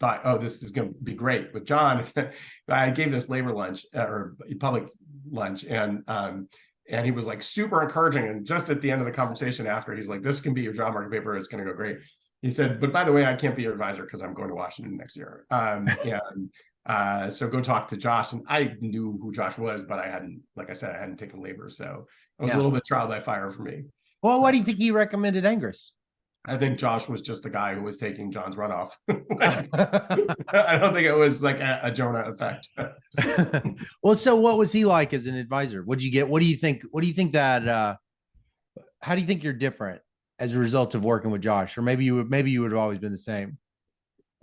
Speaker 3: thought, oh, this is going to be great with John. I gave this labor lunch or public lunch, and he was like super encouraging. And just at the end of the conversation after, he's like, this can be your job market paper. It's going to go great. He said, but by the way, I can't be your advisor because I'm going to Washington next year. So go talk to Josh. And I knew who Josh was, but I hadn't taken labor. So it was a little bit trial by fire for me.
Speaker 2: Well, why do you think he recommended Angrist?
Speaker 3: I think Josh was just the guy who was taking John's runoff. I don't think it was like a Jonah effect.
Speaker 2: Well, so what was he like as an advisor? What'd you get? What do you think that, how do you think you're different as a result of working with Josh? Or maybe you would have always been the same.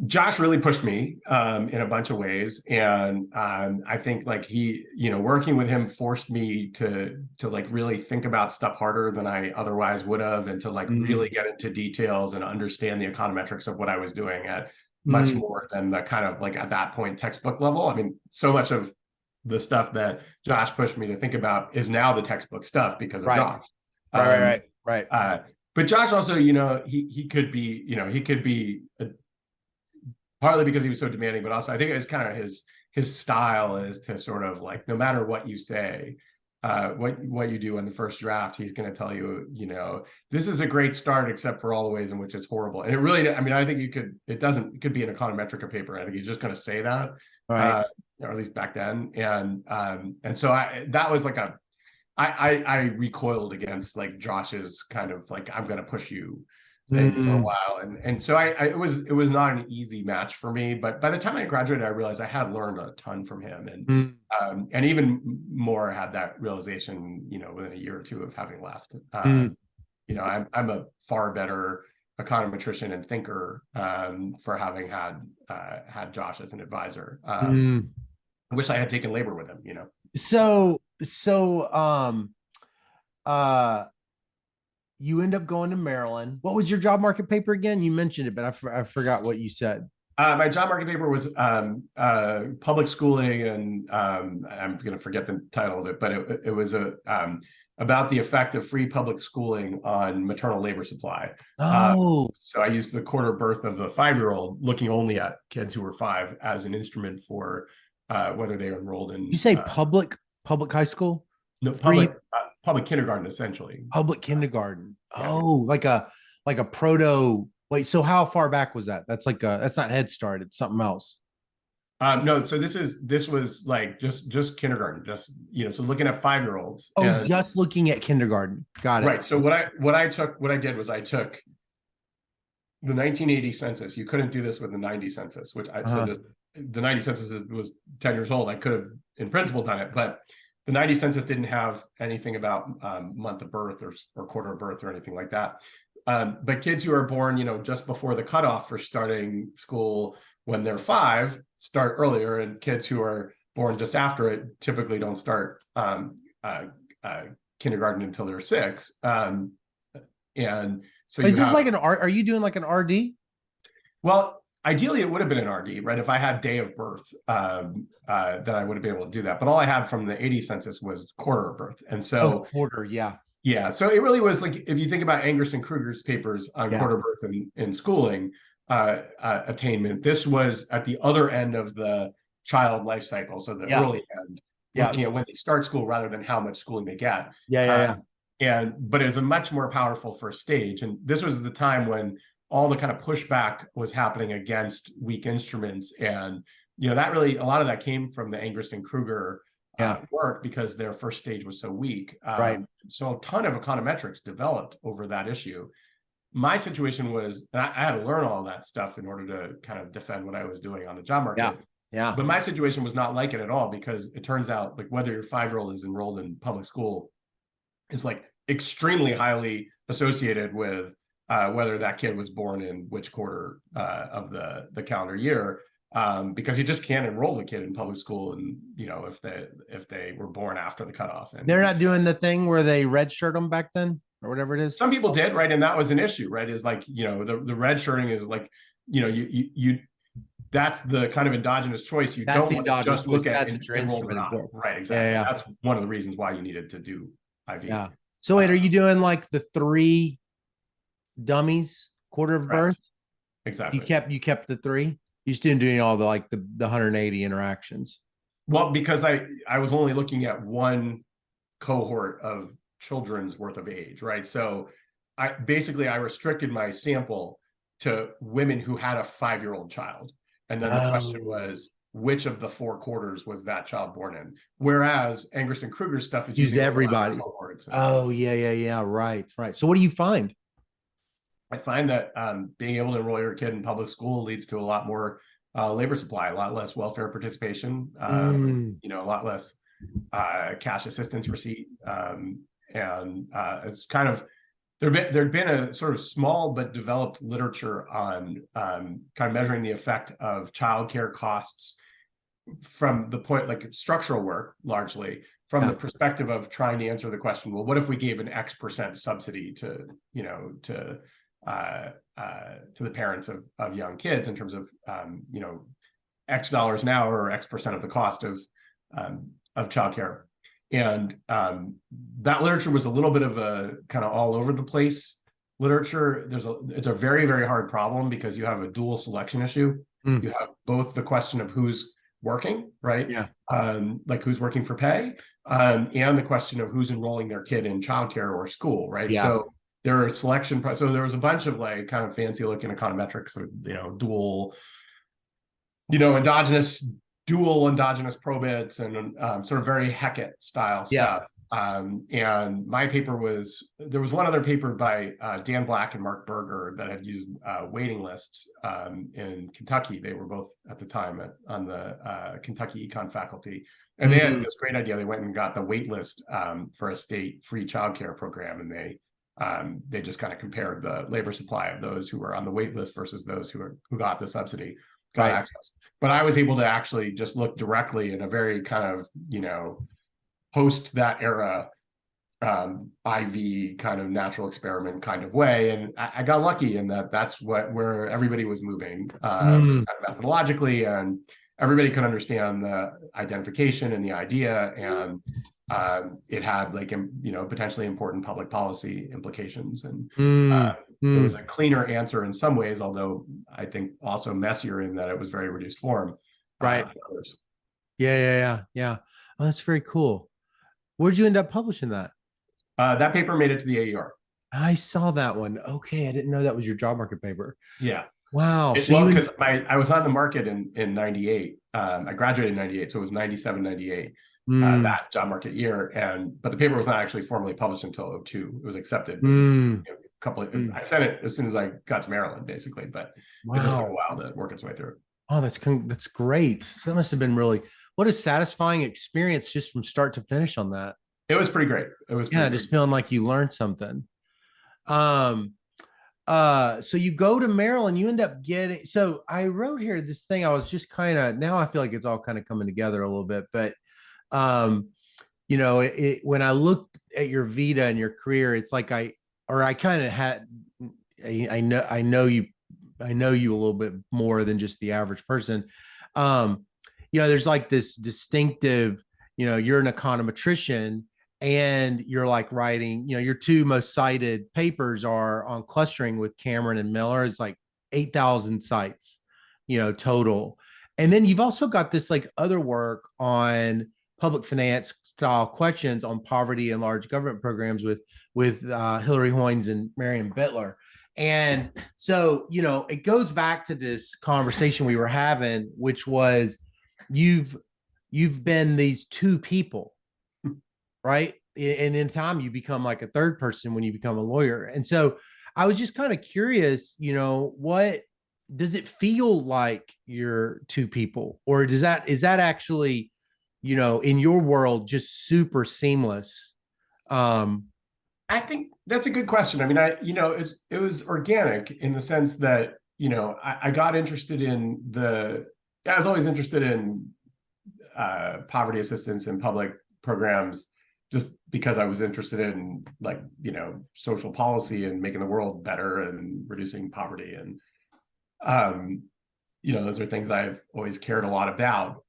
Speaker 3: Josh really pushed me in a bunch of ways. And I think like he, working with him forced me to like really think about stuff harder than I otherwise would have, and to like really get into details and understand the econometrics of what I was doing at much more than the kind of like at that point textbook level. I mean, so much of the stuff that Josh pushed me to think about is now the textbook stuff because of Josh.
Speaker 2: Right.
Speaker 3: But Josh also, he could be partly because he was so demanding, but also I think it's kind of his style is to sort of like, no matter what you say, what you do in the first draft, he's going to tell you, this is a great start, except for all the ways in which it's horrible. And it really, I think it could be an econometrica paper. I think he's just going to say that, or at least back then. And so that was like I recoiled against like Josh's kind of like, I'm going to push you thing for a while. And so it was not an easy match for me, but by the time I graduated, I realized I had learned a ton from him, and even more had that realization, within a year or two of having left. I'm a far better econometrician and thinker for having had Josh as an advisor. I wish I had taken labor with him,
Speaker 2: you end up going to Maryland. What was your job market paper again? You mentioned it, but I forgot what you said.
Speaker 3: My job market paper was public schooling, and I'm going to forget the title of it, but it was about the effect of free public schooling on maternal labor supply. So I used the quarter birth of the 5-year-old, looking only at kids who were 5 as an instrument for whether they enrolled in.
Speaker 2: You say public high school?
Speaker 3: No, public kindergarten, essentially.
Speaker 2: Public kindergarten. Like a proto, Wait, so how far back was that? That's that's not Head Start. It's something else.
Speaker 3: No, so this was like just kindergarten, just so looking at 5-year-olds.
Speaker 2: Oh,
Speaker 3: And
Speaker 2: just looking at kindergarten. Got it.
Speaker 3: right. So what I did was I took the 1980 census. You couldn't do this with the 90 census, which the 90 census was 10 years old. I could have in principle done it, but the 90 census didn't have anything about month of birth or quarter of birth or anything like that. But kids who are born, just before the cutoff for starting school when they're 5 start earlier, and kids who are born just after it typically don't start kindergarten until they're 6. And so
Speaker 2: is this like an R? Are you doing like an RD?
Speaker 3: Well, ideally it would have been an RD, right? If I had day of birth, then I would have been able to do that. But all I had from the 80 census was quarter of birth. And so
Speaker 2: quarter, yeah.
Speaker 3: Yeah. So it really was like, if you think about Angrist and Kruger's papers on quarter birth and schooling attainment, this was at the other end of the child life cycle. So the early end, looking at when they start school rather than how much schooling they get. But it was a much more powerful first stage. And this was the time when all the kind of pushback was happening against weak instruments. And, that really, a lot of that came from the Angrist and Kruger work, because their first stage was so weak. So a ton of econometrics developed over that issue. My situation was, and I had to learn all that stuff in order to kind of defend what I was doing on the job market. But my situation was not like it at all, because it turns out like whether your 5-year-old is enrolled in public school is like extremely highly associated with whether that kid was born in which quarter of the calendar year. Because you just can't enroll the kid in public school, and if they were born after the cutoff. And
Speaker 2: they're not doing the thing where they redshirt them back then, or whatever it is.
Speaker 3: Some people did, right? And that was an issue, right? Is like the red shirting is like you that's the kind of endogenous choice. You don't want to just look at enrollment or not. Right? Exactly. That's one of the reasons why you needed to do IV.
Speaker 2: Yeah. So wait, are you doing like the 3 dummies quarter of birth?
Speaker 3: Exactly.
Speaker 2: You kept the 3. You just didn't do all the 180 interactions.
Speaker 3: Well, because I was only looking at one cohort of children's worth of age, right? So I restricted my sample to women who had a 5-year-old child. And then the question was, which of the 4 quarters was that child born in? Whereas Angrist and Kruger's stuff is
Speaker 2: using everybody. Oh, yeah. Right. So what do you find?
Speaker 3: I find that being able to enroll your kid in public school leads to a lot more labor supply, a lot less welfare participation, a lot less cash assistance receipt. And it's kind of, there'd been a sort of small but developed literature on kind of measuring the effect of childcare costs from the point, like structural work, largely from the perspective of trying to answer the question, well, what if we gave an X% subsidy to the parents of young kids in terms of X dollars an hour or X% of the cost of childcare. And that literature was a little bit of a kind of all over the place literature. It's a very, very hard problem, because you have a dual selection issue. You have both the question of who's working, right? Like who's working for pay, and the question of who's enrolling their kid in childcare or school, right? So there are selection. So there was a bunch of like kind of fancy looking econometrics, dual endogenous probits and sort of very Hackett style stuff. And my paper there was one other paper by Dan Black and Mark Berger that had used waiting lists in Kentucky. They were both at the time on the Kentucky econ faculty. And they had this great idea. They went and got the wait list for a state free childcare program. And they just kind of compared the labor supply of those who were on the wait list versus those who got the subsidy, got access. But I was able to actually just look directly in a very kind of, post that era IV kind of natural experiment kind of way. And I got lucky in that's where everybody was moving kind of methodologically, and everybody could understand the identification and the idea, and it had potentially important public policy implications. And it was a cleaner answer in some ways, although I think also messier in that it was very reduced form.
Speaker 2: Yeah. Oh, that's very cool. Where'd you end up publishing that?
Speaker 3: That paper made it to the AER.
Speaker 2: I saw that one. Okay, I didn't know that was your job market paper.
Speaker 3: Yeah.
Speaker 2: Wow. So
Speaker 3: Well,
Speaker 2: you
Speaker 3: because I was on the market in 98. I graduated in 98, so it was 97, 98,
Speaker 2: mm,
Speaker 3: that job market year. But the paper was not actually formally published until '02. It was accepted maybe
Speaker 2: mm,
Speaker 3: a couple of,
Speaker 2: mm.
Speaker 3: I sent it as soon as I got to Maryland, basically, but it just took a
Speaker 2: Wow.
Speaker 3: while to work its way through.
Speaker 2: Oh, that's great. So that must have been really what a satisfying experience just from start to finish on that.
Speaker 3: It was pretty great. It was
Speaker 2: Yeah,
Speaker 3: pretty
Speaker 2: just
Speaker 3: great.
Speaker 2: feeling like you learned something. Um, so you go to Maryland, you end up getting, so I wrote here this thing. I was just kind of, now I feel like it's all kind of coming together a little bit, but um, when I looked at your Vita and your career, it's like I kind of had, I know you a little bit more than just the average person. Um, there's like this distinctive, you're an econometrician and you're like writing, your two most cited papers are on clustering with Cameron and Miller. It's like 8,000 sites, total. And then you've also got this like other work on public finance style questions on poverty and large government programs with Hillary Hoynes and Marion Bittler. And so, it goes back to this conversation we were having, which was you've been these two people, right? And in time you become like a third person when you become a lawyer. And so I was just kind of curious, what does it feel like you're two people, or is that actually, in your world just super seamless?
Speaker 3: I think that's a good question. I mean, it was organic in the sense that, I got interested I was always interested in poverty assistance and public programs just because I was interested in like, social policy and making the world better and reducing poverty. And, those are things I've always cared a lot about.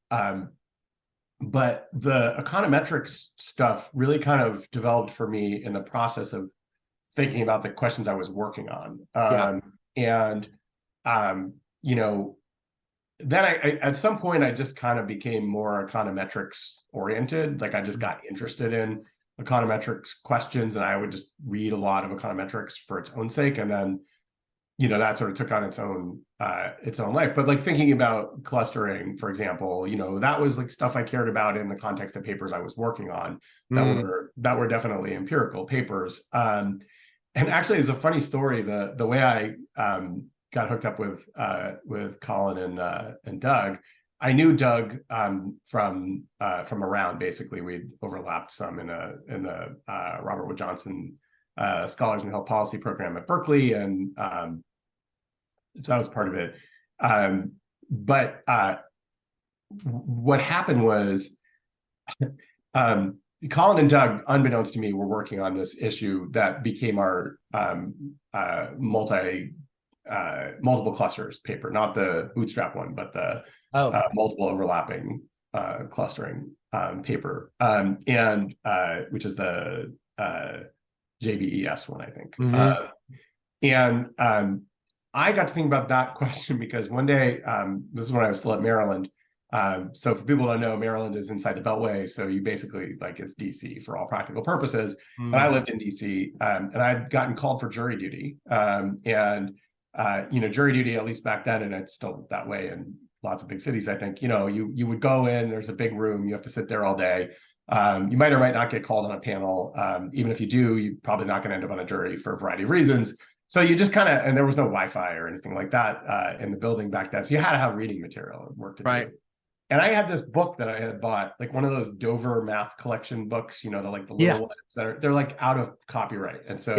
Speaker 3: But the econometrics stuff really kind of developed for me in the process of thinking about the questions I was working on.
Speaker 2: Yeah.
Speaker 3: And, then I at some point I just kind of became more econometrics oriented. Like I just got interested in econometrics questions, and I would just read a lot of econometrics for its own sake. And then, that sort of took on its own life. But like thinking about clustering, for example, that was like stuff I cared about in the context of papers I was working on that were definitely empirical papers. And actually, it's a funny story. The way I got hooked up with Colin and Doug. I knew Doug from around. Basically, we'd overlapped some in the Robert Wood Johnson Scholars in Health Policy program at Berkeley, and so that was part of it. But what happened was, Colin and Doug, unbeknownst to me, were working on this issue that became our multiple clusters paper, not the bootstrap one, but the multiple overlapping clustering paper, and which is the JBES one, I think. And I got to think about that question because one day, this is when I was still at Maryland. So for people who don't know, Maryland is inside the Beltway. So you basically, like, it's DC for all practical purposes. And I lived in DC, and I'd gotten called for jury duty. Jury duty, at least back then, and it's still that way in lots of big cities, I think, you would go in, there's a big room, you have to sit there all day. You might or might not get called on a panel. Even if you do, you're probably not going to end up on a jury for a variety of reasons. So you just kind of, and there was no Wi-Fi or anything like that in the building back then. So you had to have reading material and work to do. And I had this book that I had bought, like one of those Dover math collection books, the little ones that they're like out of copyright. And so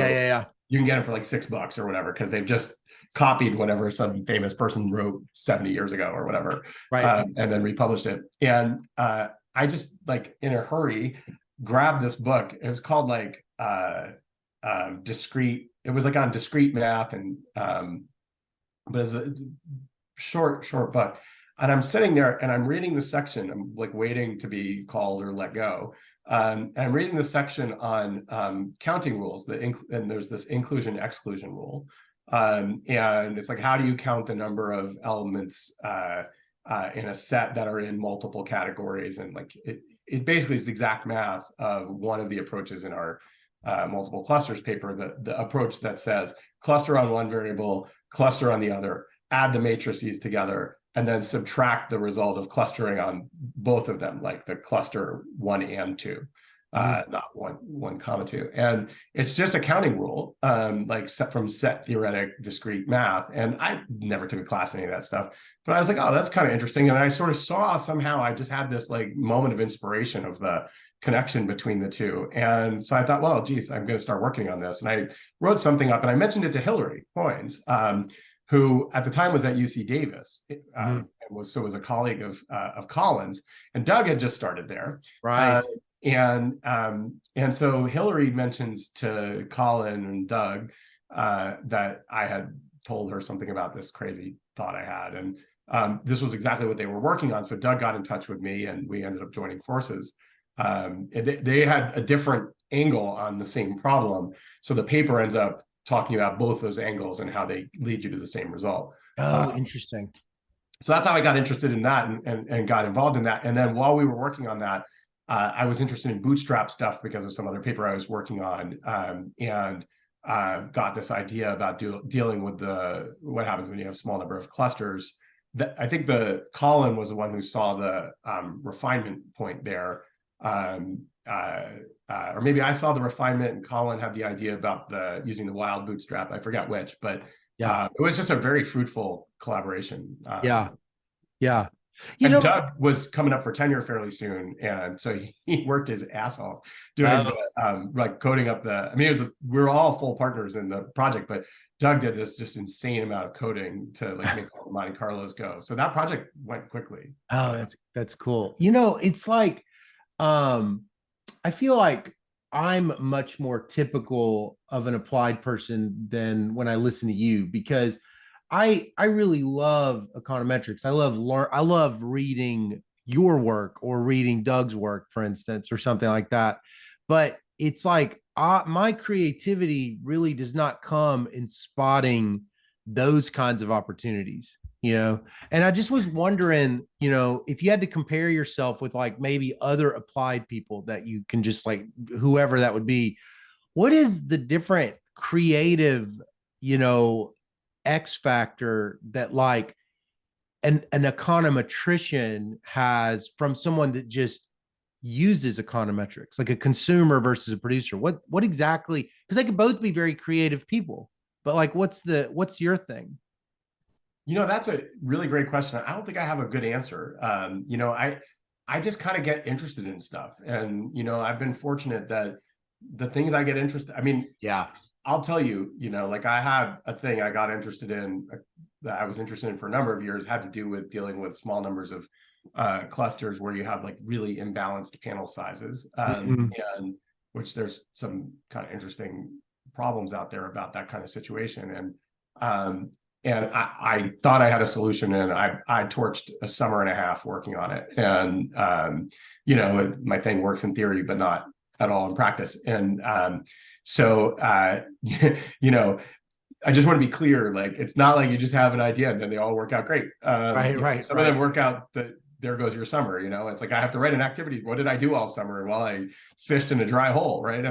Speaker 3: you can get them for like $6 or whatever, because they've just copied whatever some famous person wrote 70 years ago or whatever, and then republished it. And I just, like, in a hurry, grabbed this book. It was called like discrete. It was like on discrete math, and but it's a short book. And I'm sitting there and I'm reading the section. I'm like waiting to be called or let go. And I'm reading the section on counting rules. And there's this inclusion exclusion rule. And it's like, how do you count the number of elements in a set that are in multiple categories? And like it basically is the exact math of one of the approaches in our multiple clusters paper, the approach that says cluster on one variable, cluster on the other, add the matrices together, and then subtract the result of clustering on both of them, like the cluster 1 and 2. Not one comma 2. And it's just a counting rule, like from set theoretic discrete math. And I never took a class in any of that stuff, but I was like, oh, that's kind of interesting. And I sort of saw somehow, I just had this like moment of inspiration of the connection between the two. And so I thought, well, geez, I'm going to start working on this. And I wrote something up and I mentioned it to Hillary Hoynes, who at the time was at UC Davis, and was a colleague of Colin's, and Doug had just started there.
Speaker 2: Right.
Speaker 3: And so Hillary mentions to Colin and Doug that I had told her something about this crazy thought I had. And this was exactly what they were working on. So Doug got in touch with me and we ended up joining forces. They had a different angle on the same problem. So the paper ends up talking about both those angles and how they lead you to the same result.
Speaker 2: Oh, interesting.
Speaker 3: So that's how I got interested in that and got involved in that. And then while we were working on that, I was interested in bootstrap stuff because of some other paper I was working on, and got this idea about dealing with what happens when you have a small number of clusters. I think Colin was the one who saw the refinement point there. Or maybe I saw the refinement and Colin had the idea about using the wild bootstrap. I forget which, but it was just a very fruitful collaboration.
Speaker 2: Yeah.
Speaker 3: Doug was coming up for tenure fairly soon, and so he worked his ass off doing like coding up we were all full partners in the project, but Doug did this just insane amount of coding to like make all the Monte Carlos go. So that project went quickly.
Speaker 2: Oh, that's cool. It's like, I feel like I'm much more typical of an applied person than when I listen to you, because I really love econometrics. I love reading your work or reading Doug's work, for instance, or something like that. But it's like my creativity really does not come in spotting those kinds of opportunities, And I just was wondering, if you had to compare yourself with like maybe other applied people that you can just like, whoever that would be, what is the different creative, X factor that like an econometrician has from someone that just uses econometrics, like a consumer versus a producer? What exactly, because they could both be very creative people, but like what's your thing?
Speaker 3: That's a really great question. I don't think I have a good answer. I just kind of get interested in stuff, and I've been fortunate that the things I get interested, I'll tell you, like I had a thing I got interested in that I was interested in for a number of years, had to do with dealing with small numbers of clusters where you have like really imbalanced panel sizes, and which there's some kind of interesting problems out there about that kind of situation. And I thought I had a solution, and I torched a summer and a half working on it. And, my thing works in theory, but not at all in practice. And so, I just want to be clear, like, it's not like you just have an idea and then they all work out great. Some of them work out that there goes your summer, it's like I have to write an activity. What did I do all summer? Well, I fished in a dry hole, right?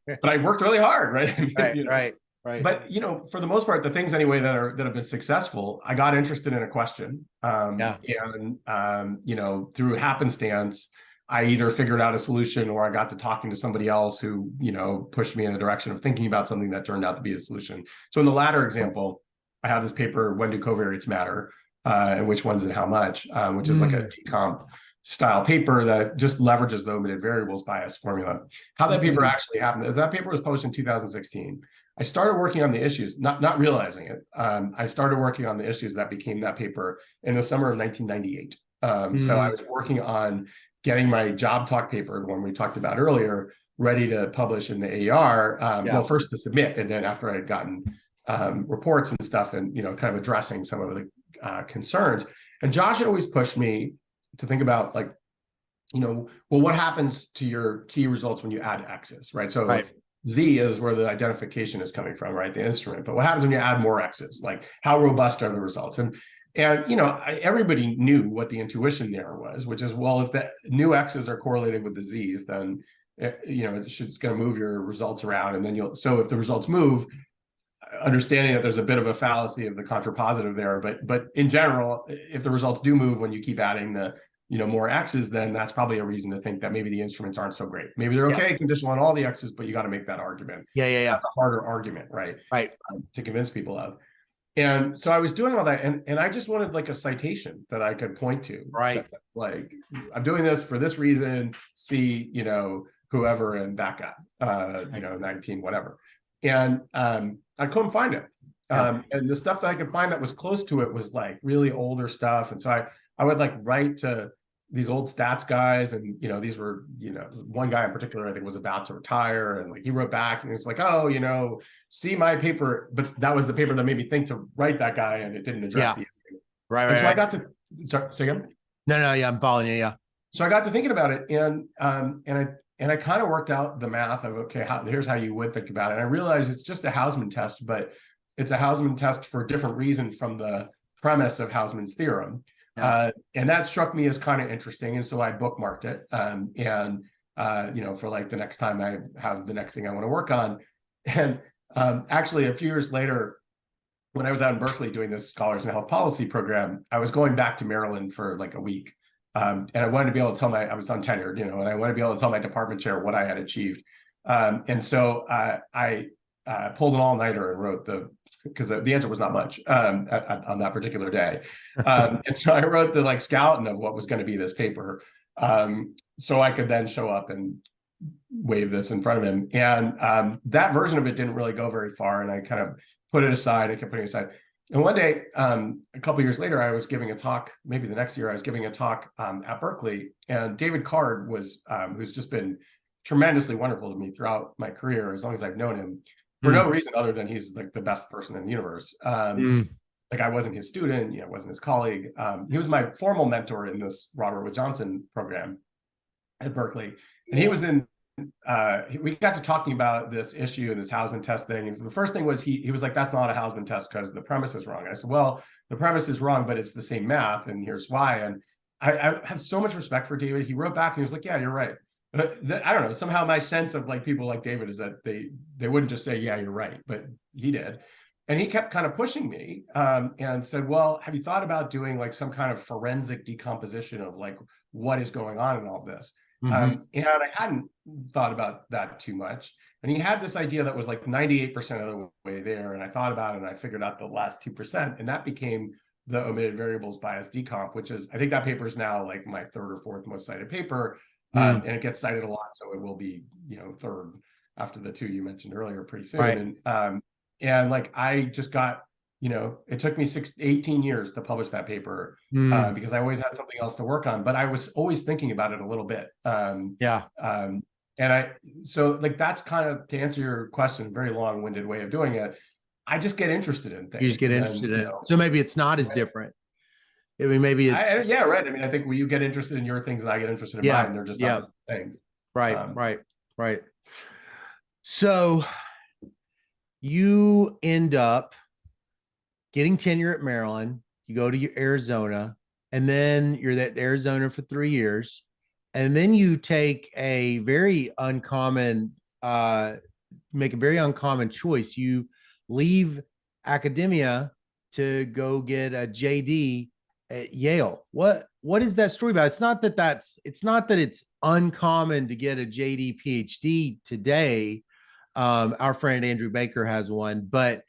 Speaker 3: But I worked really hard, right? Right. But for the most part, the things anyway that have been successful, I got interested in a question, and through happenstance, I either figured out a solution or I got to talking to somebody else who pushed me in the direction of thinking about something that turned out to be a solution. So in the latter example, I have this paper, When Do Covariates Matter, and which ones and how much, which is like a TComp style paper that just leverages the omitted variables bias formula. How that paper actually happened is that paper was published in 2016. I started working on the issues, not realizing it. I started working on the issues that became that paper in the summer of 1998. So I was working on getting my job talk paper, the one we talked about earlier, ready to publish in the AER. Well, first to submit, and then after I had gotten reports and stuff, and kind of addressing some of the concerns. And Josh had always pushed me to think about like, well, what happens to your key results when you add X's, right? So Z is where the identification is coming from, right? The instrument. But what happens when you add more X's? Like, how robust are the results? And everybody knew what the intuition there was, which is, well, if the new X's are correlated with the Z's, then it's going to move your results around, and then so if the results move, understanding that there's a bit of a fallacy of the contrapositive there, but in general, if the results do move when you keep adding the more X's, then that's probably a reason to think that maybe the instruments aren't so great. Maybe they're okay, conditional on all the X's, but you got to make that argument. That's a harder argument, right? To convince people of. And so I was doing all that, and I just wanted like a citation that I could point to, like, I'm doing this for this reason, see, whoever and that guy, 19, whatever. And I couldn't find it. And the stuff that I could find that was close to it was like really older stuff. And so I would like write to these old stats guys, and these were, one guy in particular I think was about to retire, and like he wrote back and it's like, oh, see my paper, but that was the paper that made me think to write that guy, and it didn't address the issue. So I got to say again.
Speaker 2: No, I'm following you. Yeah.
Speaker 3: So I got to thinking about it, and I kind of worked out the math of, okay, here's how you would think about it. And I realized it's just a Hausman test, but it's a Hausman test for a different reason from the premise of Hausman's theorem. And that struck me as kind of interesting. And so I bookmarked it. For like the next time I have the next thing I want to work on. And actually a few years later, when I was out in Berkeley doing this Scholars in Health Policy program, I was going back to Maryland for like a week. And I wanted to be able to tell I was untenured, and I wanted to be able to tell my department chair what I had achieved. And so I pulled an all-nighter and wrote because the answer was not much on that particular day. And so I wrote the like skeleton of what was going to be this paper, so I could then show up and wave this in front of him. And that version of it didn't really go very far, and I kind of put it aside. I kept putting it aside. And one day, a couple of years later, I was giving a talk, maybe the next year, I was giving a talk at Berkeley, and David Card was, who's just been tremendously wonderful to me throughout my career, as long as I've known him, for no reason other than he's like the best person in the universe. Like I wasn't his student, wasn't his colleague. He was my formal mentor in this Robert Wood Johnson program at Berkeley. And he was we got to talking about this issue and this Hausman test thing. And the first thing was he was like, that's not a Hausman test because the premise is wrong. And I said, well, the premise is wrong, but it's the same math, and here's why. And I have so much respect for David. He wrote back and he was like, yeah, you're right. But I don't know, somehow my sense of like people like David is that they wouldn't just say, yeah, you're right, but he did. And he kept kind of pushing me and said, well, have you thought about doing like some kind of forensic decomposition of like what is going on in all this? And I hadn't thought about that too much. And he had this idea that was like 98% of the way there. And I thought about it and I figured out the last 2%. And that became the omitted variables bias decomp, which is, I think that paper is now like my third or fourth most cited paper. And it gets cited a lot. So it will be, third after the two you mentioned earlier pretty soon. And like, I just got, it took me 18 years to publish that paper because I always had something else to work on, but I was always thinking about it a little bit. So like, that's kind of, to answer your question, very long-winded way of doing it. I just get interested in things.
Speaker 2: You just get interested in it. So maybe it's not as different. I mean, maybe it's
Speaker 3: right. I mean, I think you get interested in your things and I get interested in mine. They're just not the things.
Speaker 2: Right. So you end up getting tenure at Maryland. You go to Arizona, and then you're at Arizona for 3 years, and then you take a very uncommon, make a very uncommon choice. You leave academia to go get a JD at Yale. What is that story about? It's not that it's uncommon to get a JD PhD today. Our friend Andrew Baker has one, but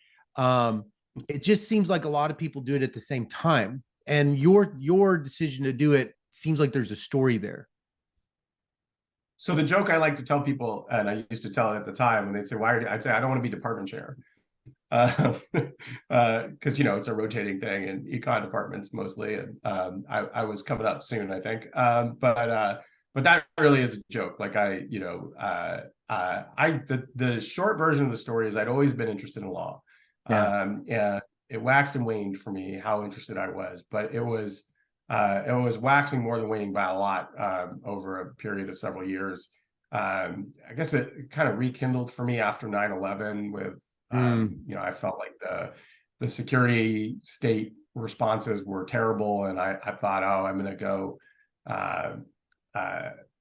Speaker 2: it just seems like a lot of people do it at the same time. And your decision to do it seems like there's a story there.
Speaker 3: So the joke I like to tell people, and I used to tell it at the time when they'd say, I'd say, I don't want to be department chair. Because it's a rotating thing in econ departments mostly, and I was coming up soon, I think. But that really is a joke. Like the short version of the story is I'd always been interested in law, and it waxed and waned for me how interested I was, but it was waxing more than waning by a lot over a period of several years. I guess it kind of rekindled for me after 9/11 with. I felt like the security state responses were terrible, and I thought, I'm going to go. I'm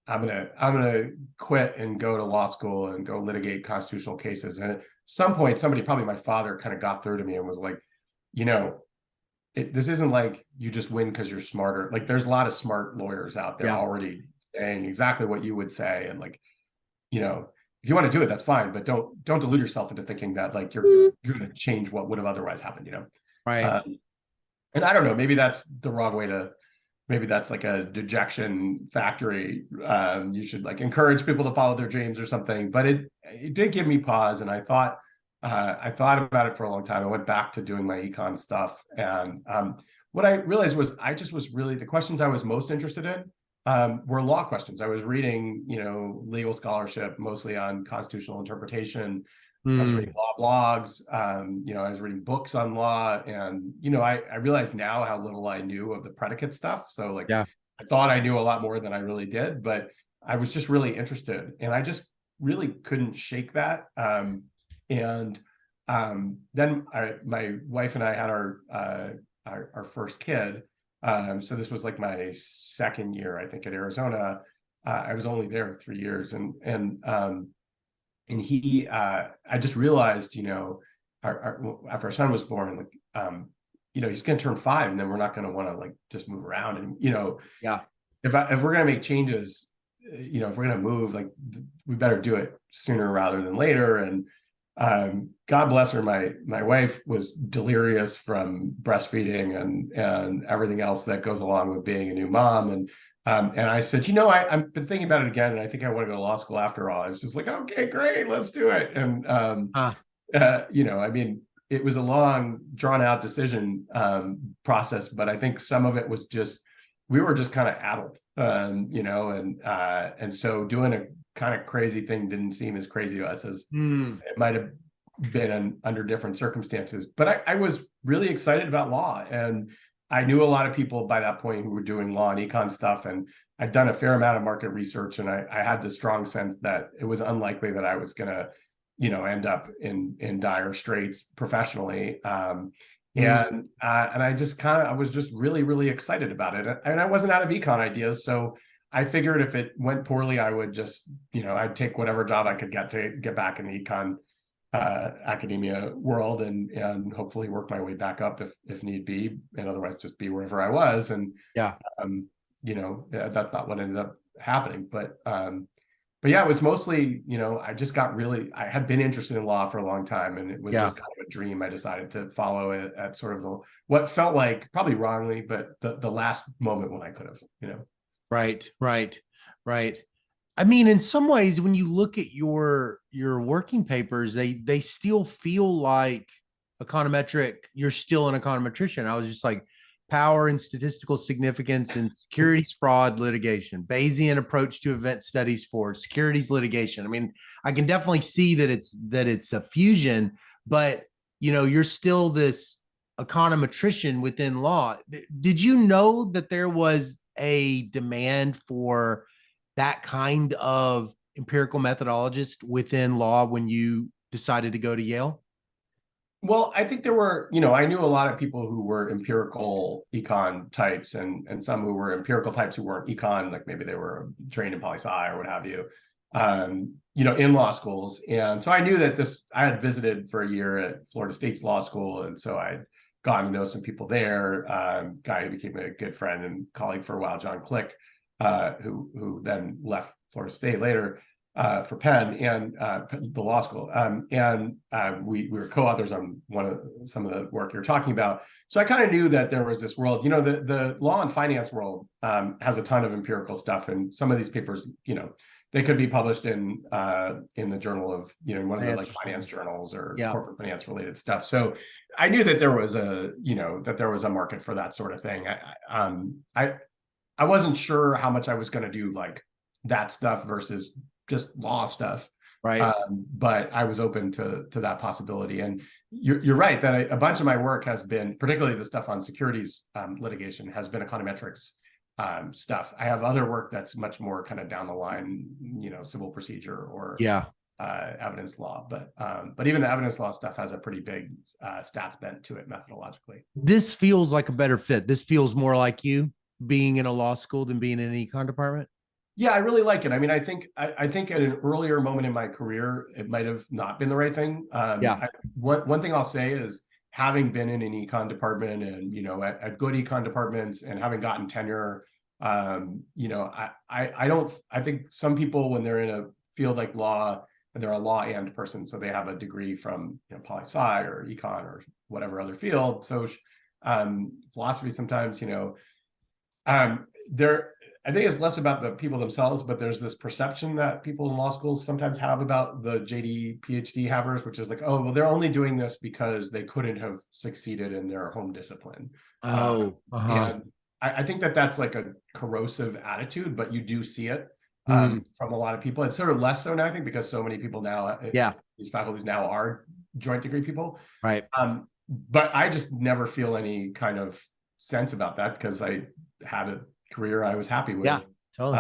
Speaker 3: I'm gonna quit and go to law school and go litigate constitutional cases. And at some point, somebody, probably my father, kind of got through to me and was like, you know, this isn't like you just win because you're smarter. Like, there's a lot of smart lawyers out there already saying exactly what you would say. And like, you know, if you want to do it, that's fine, but don't delude yourself into thinking that like you're going to change what would have otherwise happened, you know?
Speaker 2: Right.
Speaker 3: And I don't know, maybe that's the wrong way to, maybe that's like a dejection factory. You should like encourage people to follow their dreams or something. But it did give me pause, and I thought about it for a long time. I went back to doing my econ stuff, and what I realized was I just was really, the questions I was most interested in were law questions. I was reading, you know, legal scholarship mostly on constitutional interpretation. I was reading law blogs, you know, I was reading books on law, and, you know, I realized now how little I knew of the predicate stuff. So like, I thought I knew a lot more than I really did, but I was just really interested, and I just really couldn't shake that. And then my wife and I had our first kid. So this was like my second year, I think, at Arizona. I was only there 3 years, and he, I just realized, you know, after our son was born, like, you know, he's going to turn 5, and then we're not going to want to like just move around. And, you know, if we're going to make changes, you know, if we're going to move, like, we better do it sooner rather than later. And God bless her, my wife was delirious from breastfeeding and everything else that goes along with being a new mom. And I said, you know, I've been thinking about it again, and I think I want to go to law school after all. I was just like, okay, great, let's do it. And you know, I mean, it was a long, drawn out decision process, but I think some of it was just, we were just kind of addled, you know, and so doing a kind of crazy thing didn't seem as crazy to us as it might have been under different circumstances. But I was really excited about law, and I knew a lot of people by that point who were doing law and econ stuff, and I'd done a fair amount of market research, and I had the strong sense that it was unlikely that I was going to, you know, end up in dire straits professionally. And I just I was just really, really excited about it. And I wasn't out of econ ideas. So I figured if it went poorly, I would just, you know, I'd take whatever job I could get to get back in the econ academia world, and hopefully work my way back up if need be, and otherwise just be wherever I was. And you know, that's not what ended up happening. But yeah, it was mostly, you know, I had been interested in law for a long time, and it was just kind of a dream. I decided to follow it at sort of what felt like, probably wrongly, but the last moment when I could have, you know.
Speaker 2: Right. I mean, in some ways, when you look at your working papers, they still feel like econometric. You're still an econometrician. I was just like, power and statistical significance in securities fraud litigation, Bayesian approach to event studies for securities litigation. I mean, I can definitely see that it's a fusion, but you know, you're still this econometrician within law. Did you know that there was a demand for that kind of empirical methodologist within law when you decided to go to Yale?
Speaker 3: Well, I think there were, you know, I knew a lot of people who were empirical econ types, and some who were empirical types who weren't econ, like maybe they were trained in poli-sci or what have you, you know, in law schools. And so I knew that I had visited for a year at Florida State's law school. And so I'd gotten to know some people there, guy who became a good friend and colleague for a while, John Click, who then left Florida State later. For Penn and the law school. We were co-authors on some of the work you're talking about. So I kind of knew that there was this world, you know, the law and finance world has a ton of empirical stuff. And some of these papers, you know, they could be published in the journal of, you know, one of the like finance journals or corporate finance related stuff. So I knew that there was a market for that sort of thing. I wasn't sure how much I was going to do like that stuff versus just law stuff,
Speaker 2: right?
Speaker 3: But I was open to that possibility. And you're right that a bunch of my work has been, particularly the stuff on securities litigation, has been econometrics stuff. I have other work that's much more kind of down the line, you know, civil procedure or evidence law. But even the evidence law stuff has a pretty big stats bent to it methodologically.
Speaker 2: This feels like a better fit. This feels more like you being in a law school than being in an econ department.
Speaker 3: Yeah, I really like it. I mean, I think at an earlier moment in my career, it might have not been the right thing.
Speaker 2: Yeah.
Speaker 3: One thing I'll say is having been in an econ department and, at good econ departments and having gotten tenure, I think some people, when they're in a field like law, and they're a law and person, so they have a degree from, poli-sci or econ or whatever other field. So philosophy sometimes, there, I think it's less about the people themselves, but there's this perception that people in law schools sometimes have about the JD, PhD havers, which is like, oh, well, they're only doing this because they couldn't have succeeded in their home discipline. And I think that that's like a corrosive attitude, but you do see it from a lot of people. It's sort of less so now, I think, because so many people now, these faculties now are joint degree people.
Speaker 2: Right.
Speaker 3: But I just never feel any kind of sense about that because I had a career I was happy with.
Speaker 2: Yeah, totally.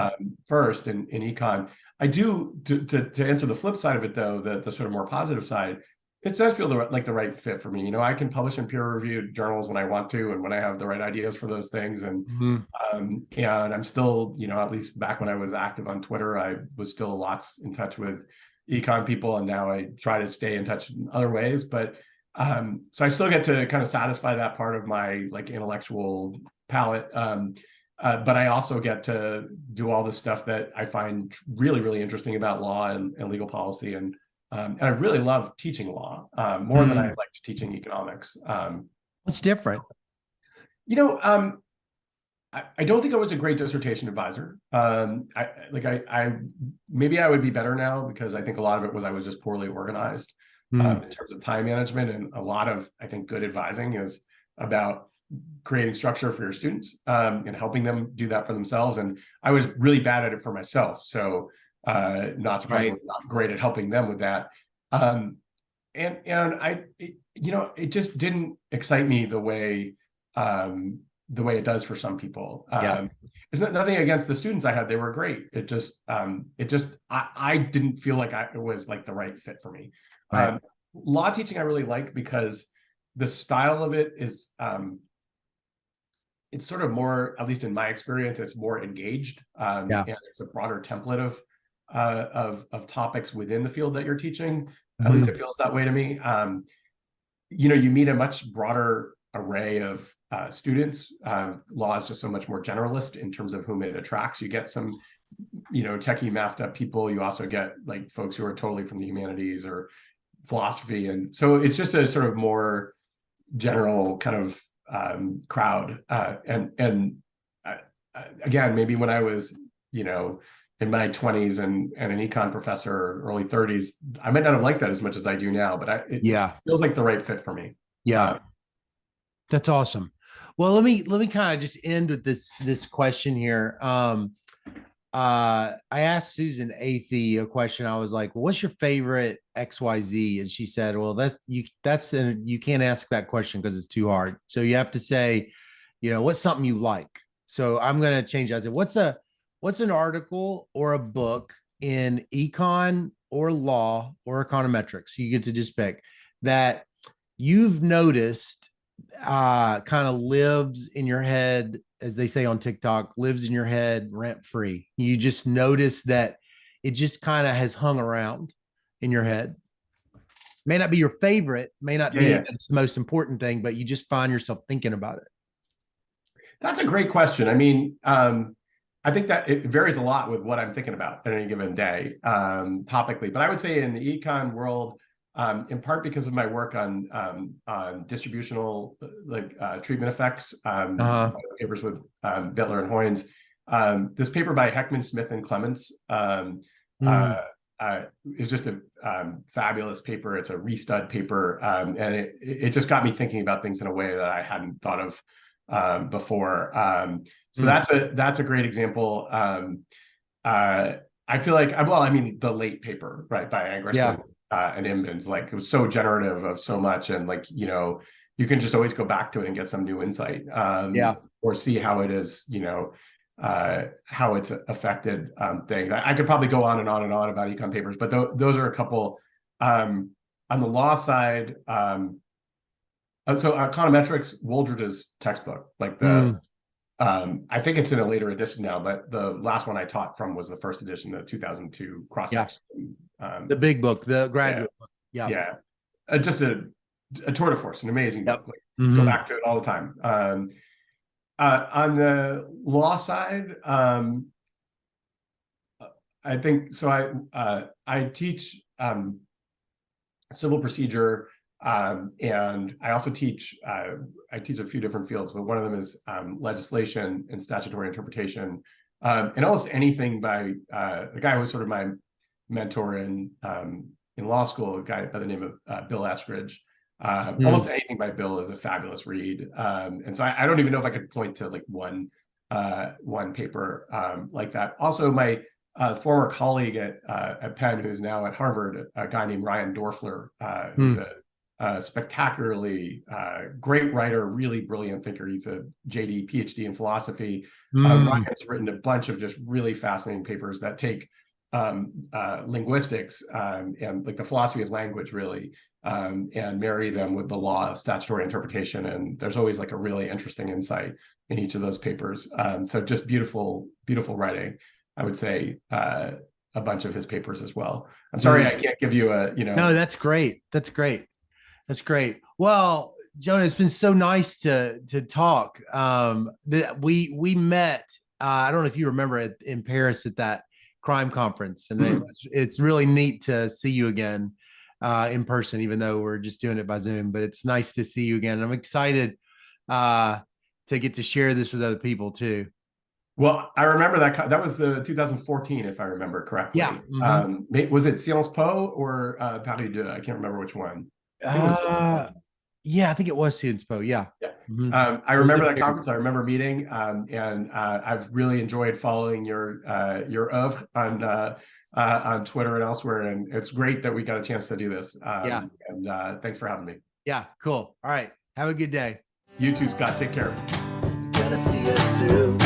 Speaker 3: First in econ. I do, to answer the flip side of it though, the sort of more positive side, it does feel like the right fit for me. I can publish in peer-reviewed journals when I want to and when I have the right ideas for those things. And and I'm still, at least back when I was active on Twitter, I was still lots in touch with econ people, and now I try to stay in touch in other ways. But so I still get to kind of satisfy that part of my like intellectual palate. But I also get to do all this stuff that I find really, really interesting about law and legal policy. And I really love teaching law more than I liked teaching economics.
Speaker 2: What's different?
Speaker 3: I don't think I was a great dissertation advisor. Maybe I would be better now because I think a lot of it was I was just poorly organized in terms of time management. And a lot of, I think, good advising is about creating structure for your students and helping them do that for themselves. And I was really bad at it for myself. So not surprisingly, not great at helping them with that. And it just didn't excite me the way it does for some people. It's nothing against the students I had. They were great. I didn't feel like it was like the right fit for me. Law teaching I really like because the style of it is, it's sort of more, at least in my experience, it's more engaged. And it's a broader template of topics within the field that you're teaching. At least it feels that way to me. You meet a much broader array of students. Law is just so much more generalist in terms of whom it attracts. You get some, techie mathed up people. You also get like folks who are totally from the humanities or philosophy. And so it's just a sort of more general kind of crowd. Again, maybe when I was, in my 20s and an econ professor, early 30s, I might not have liked that as much as I do now, but it feels like the right fit for me.
Speaker 2: That's awesome. Well, let me kind of just end with this question here. I asked Susan Athey a question. I was like, well, what's your favorite XYZ? And she said, well, you can't ask that question because it's too hard. So you have to say, what's something you like? So I'm going to change that. I said, what's an article or a book in econ or law or econometrics? You get to just pick that you've noticed kind of lives in your head, as they say on TikTok, lives in your head rent free. You just notice that it just kind of has hung around in your head. May not be your favorite, may not be it's the most important thing, but you just find yourself thinking about it.
Speaker 3: That's a great question. I mean, I think that it varies a lot with what I'm thinking about at any given day, topically. But I would say in the econ world, in part because of my work on distributional treatment effects, papers with Bittler and Hoynes. This paper by Heckman, Smith, and Clements is just a fabulous paper. It's a restud paper, and it just got me thinking about things in a way that I hadn't thought of before. So that's a great example. I feel like, the late paper, right, by Angrist and Imbens, like it was so generative of so much, and you can just always go back to it and get some new insight, or see how it is, how it's affected things. I could probably go on and on and on about econ papers, but those are a couple. On the law side, so econometrics, Wooldridge's textbook, like the I think it's in a later edition now, but the last one I taught from was the first edition, the 2002 cross section.
Speaker 2: The big book, the graduate book.
Speaker 3: Yeah. Just a tour de force, an amazing book. Like,
Speaker 2: Mm-hmm.
Speaker 3: Go back to it all the time. On the law side, I think so. I teach civil procedure, and I also teach. I teach a few different fields, but one of them is legislation and statutory interpretation, and almost anything by the guy who was sort of my mentor in law school, a guy by the name of Bill Eskridge. Almost anything by Bill is a fabulous read, and so I don't even know if I could point to like one paper like that. Also, my former colleague at Penn, who's now at Harvard, a guy named Ryan Dorfler, who's a spectacularly great writer, really brilliant thinker. He's a JD, PhD in philosophy. Ryan's written a bunch of just really fascinating papers that take linguistics and like the philosophy of language, really, and marry them with the law of statutory interpretation. And there's always like a really interesting insight in each of those papers. So just beautiful, beautiful writing. I would say a bunch of his papers as well. I'm sorry I can't give you a,
Speaker 2: No, that's great. That's great. That's great. Well, Jonah, it's been so nice to talk. That we met. I don't know if you remember in Paris at that crime conference, and it's really neat to see you again in person, even though we're just doing it by Zoom. But it's nice to see you again. And I'm excited to get to share this with other people too.
Speaker 3: Well, I remember that was the 2014, if I remember correctly.
Speaker 2: Yeah.
Speaker 3: Was it Sciences Po or Paris 2? I can't remember which one.
Speaker 2: Yeah, I think it was Sciences Po. Yeah.
Speaker 3: I remember that conference. I remember meeting, and I've really enjoyed following your oeuvre on Twitter and elsewhere. And it's great that we got a chance to do this. And thanks for having me.
Speaker 2: Yeah, cool. All right. Have a good day.
Speaker 3: You too, Scott. Take care.
Speaker 4: Gonna see us through.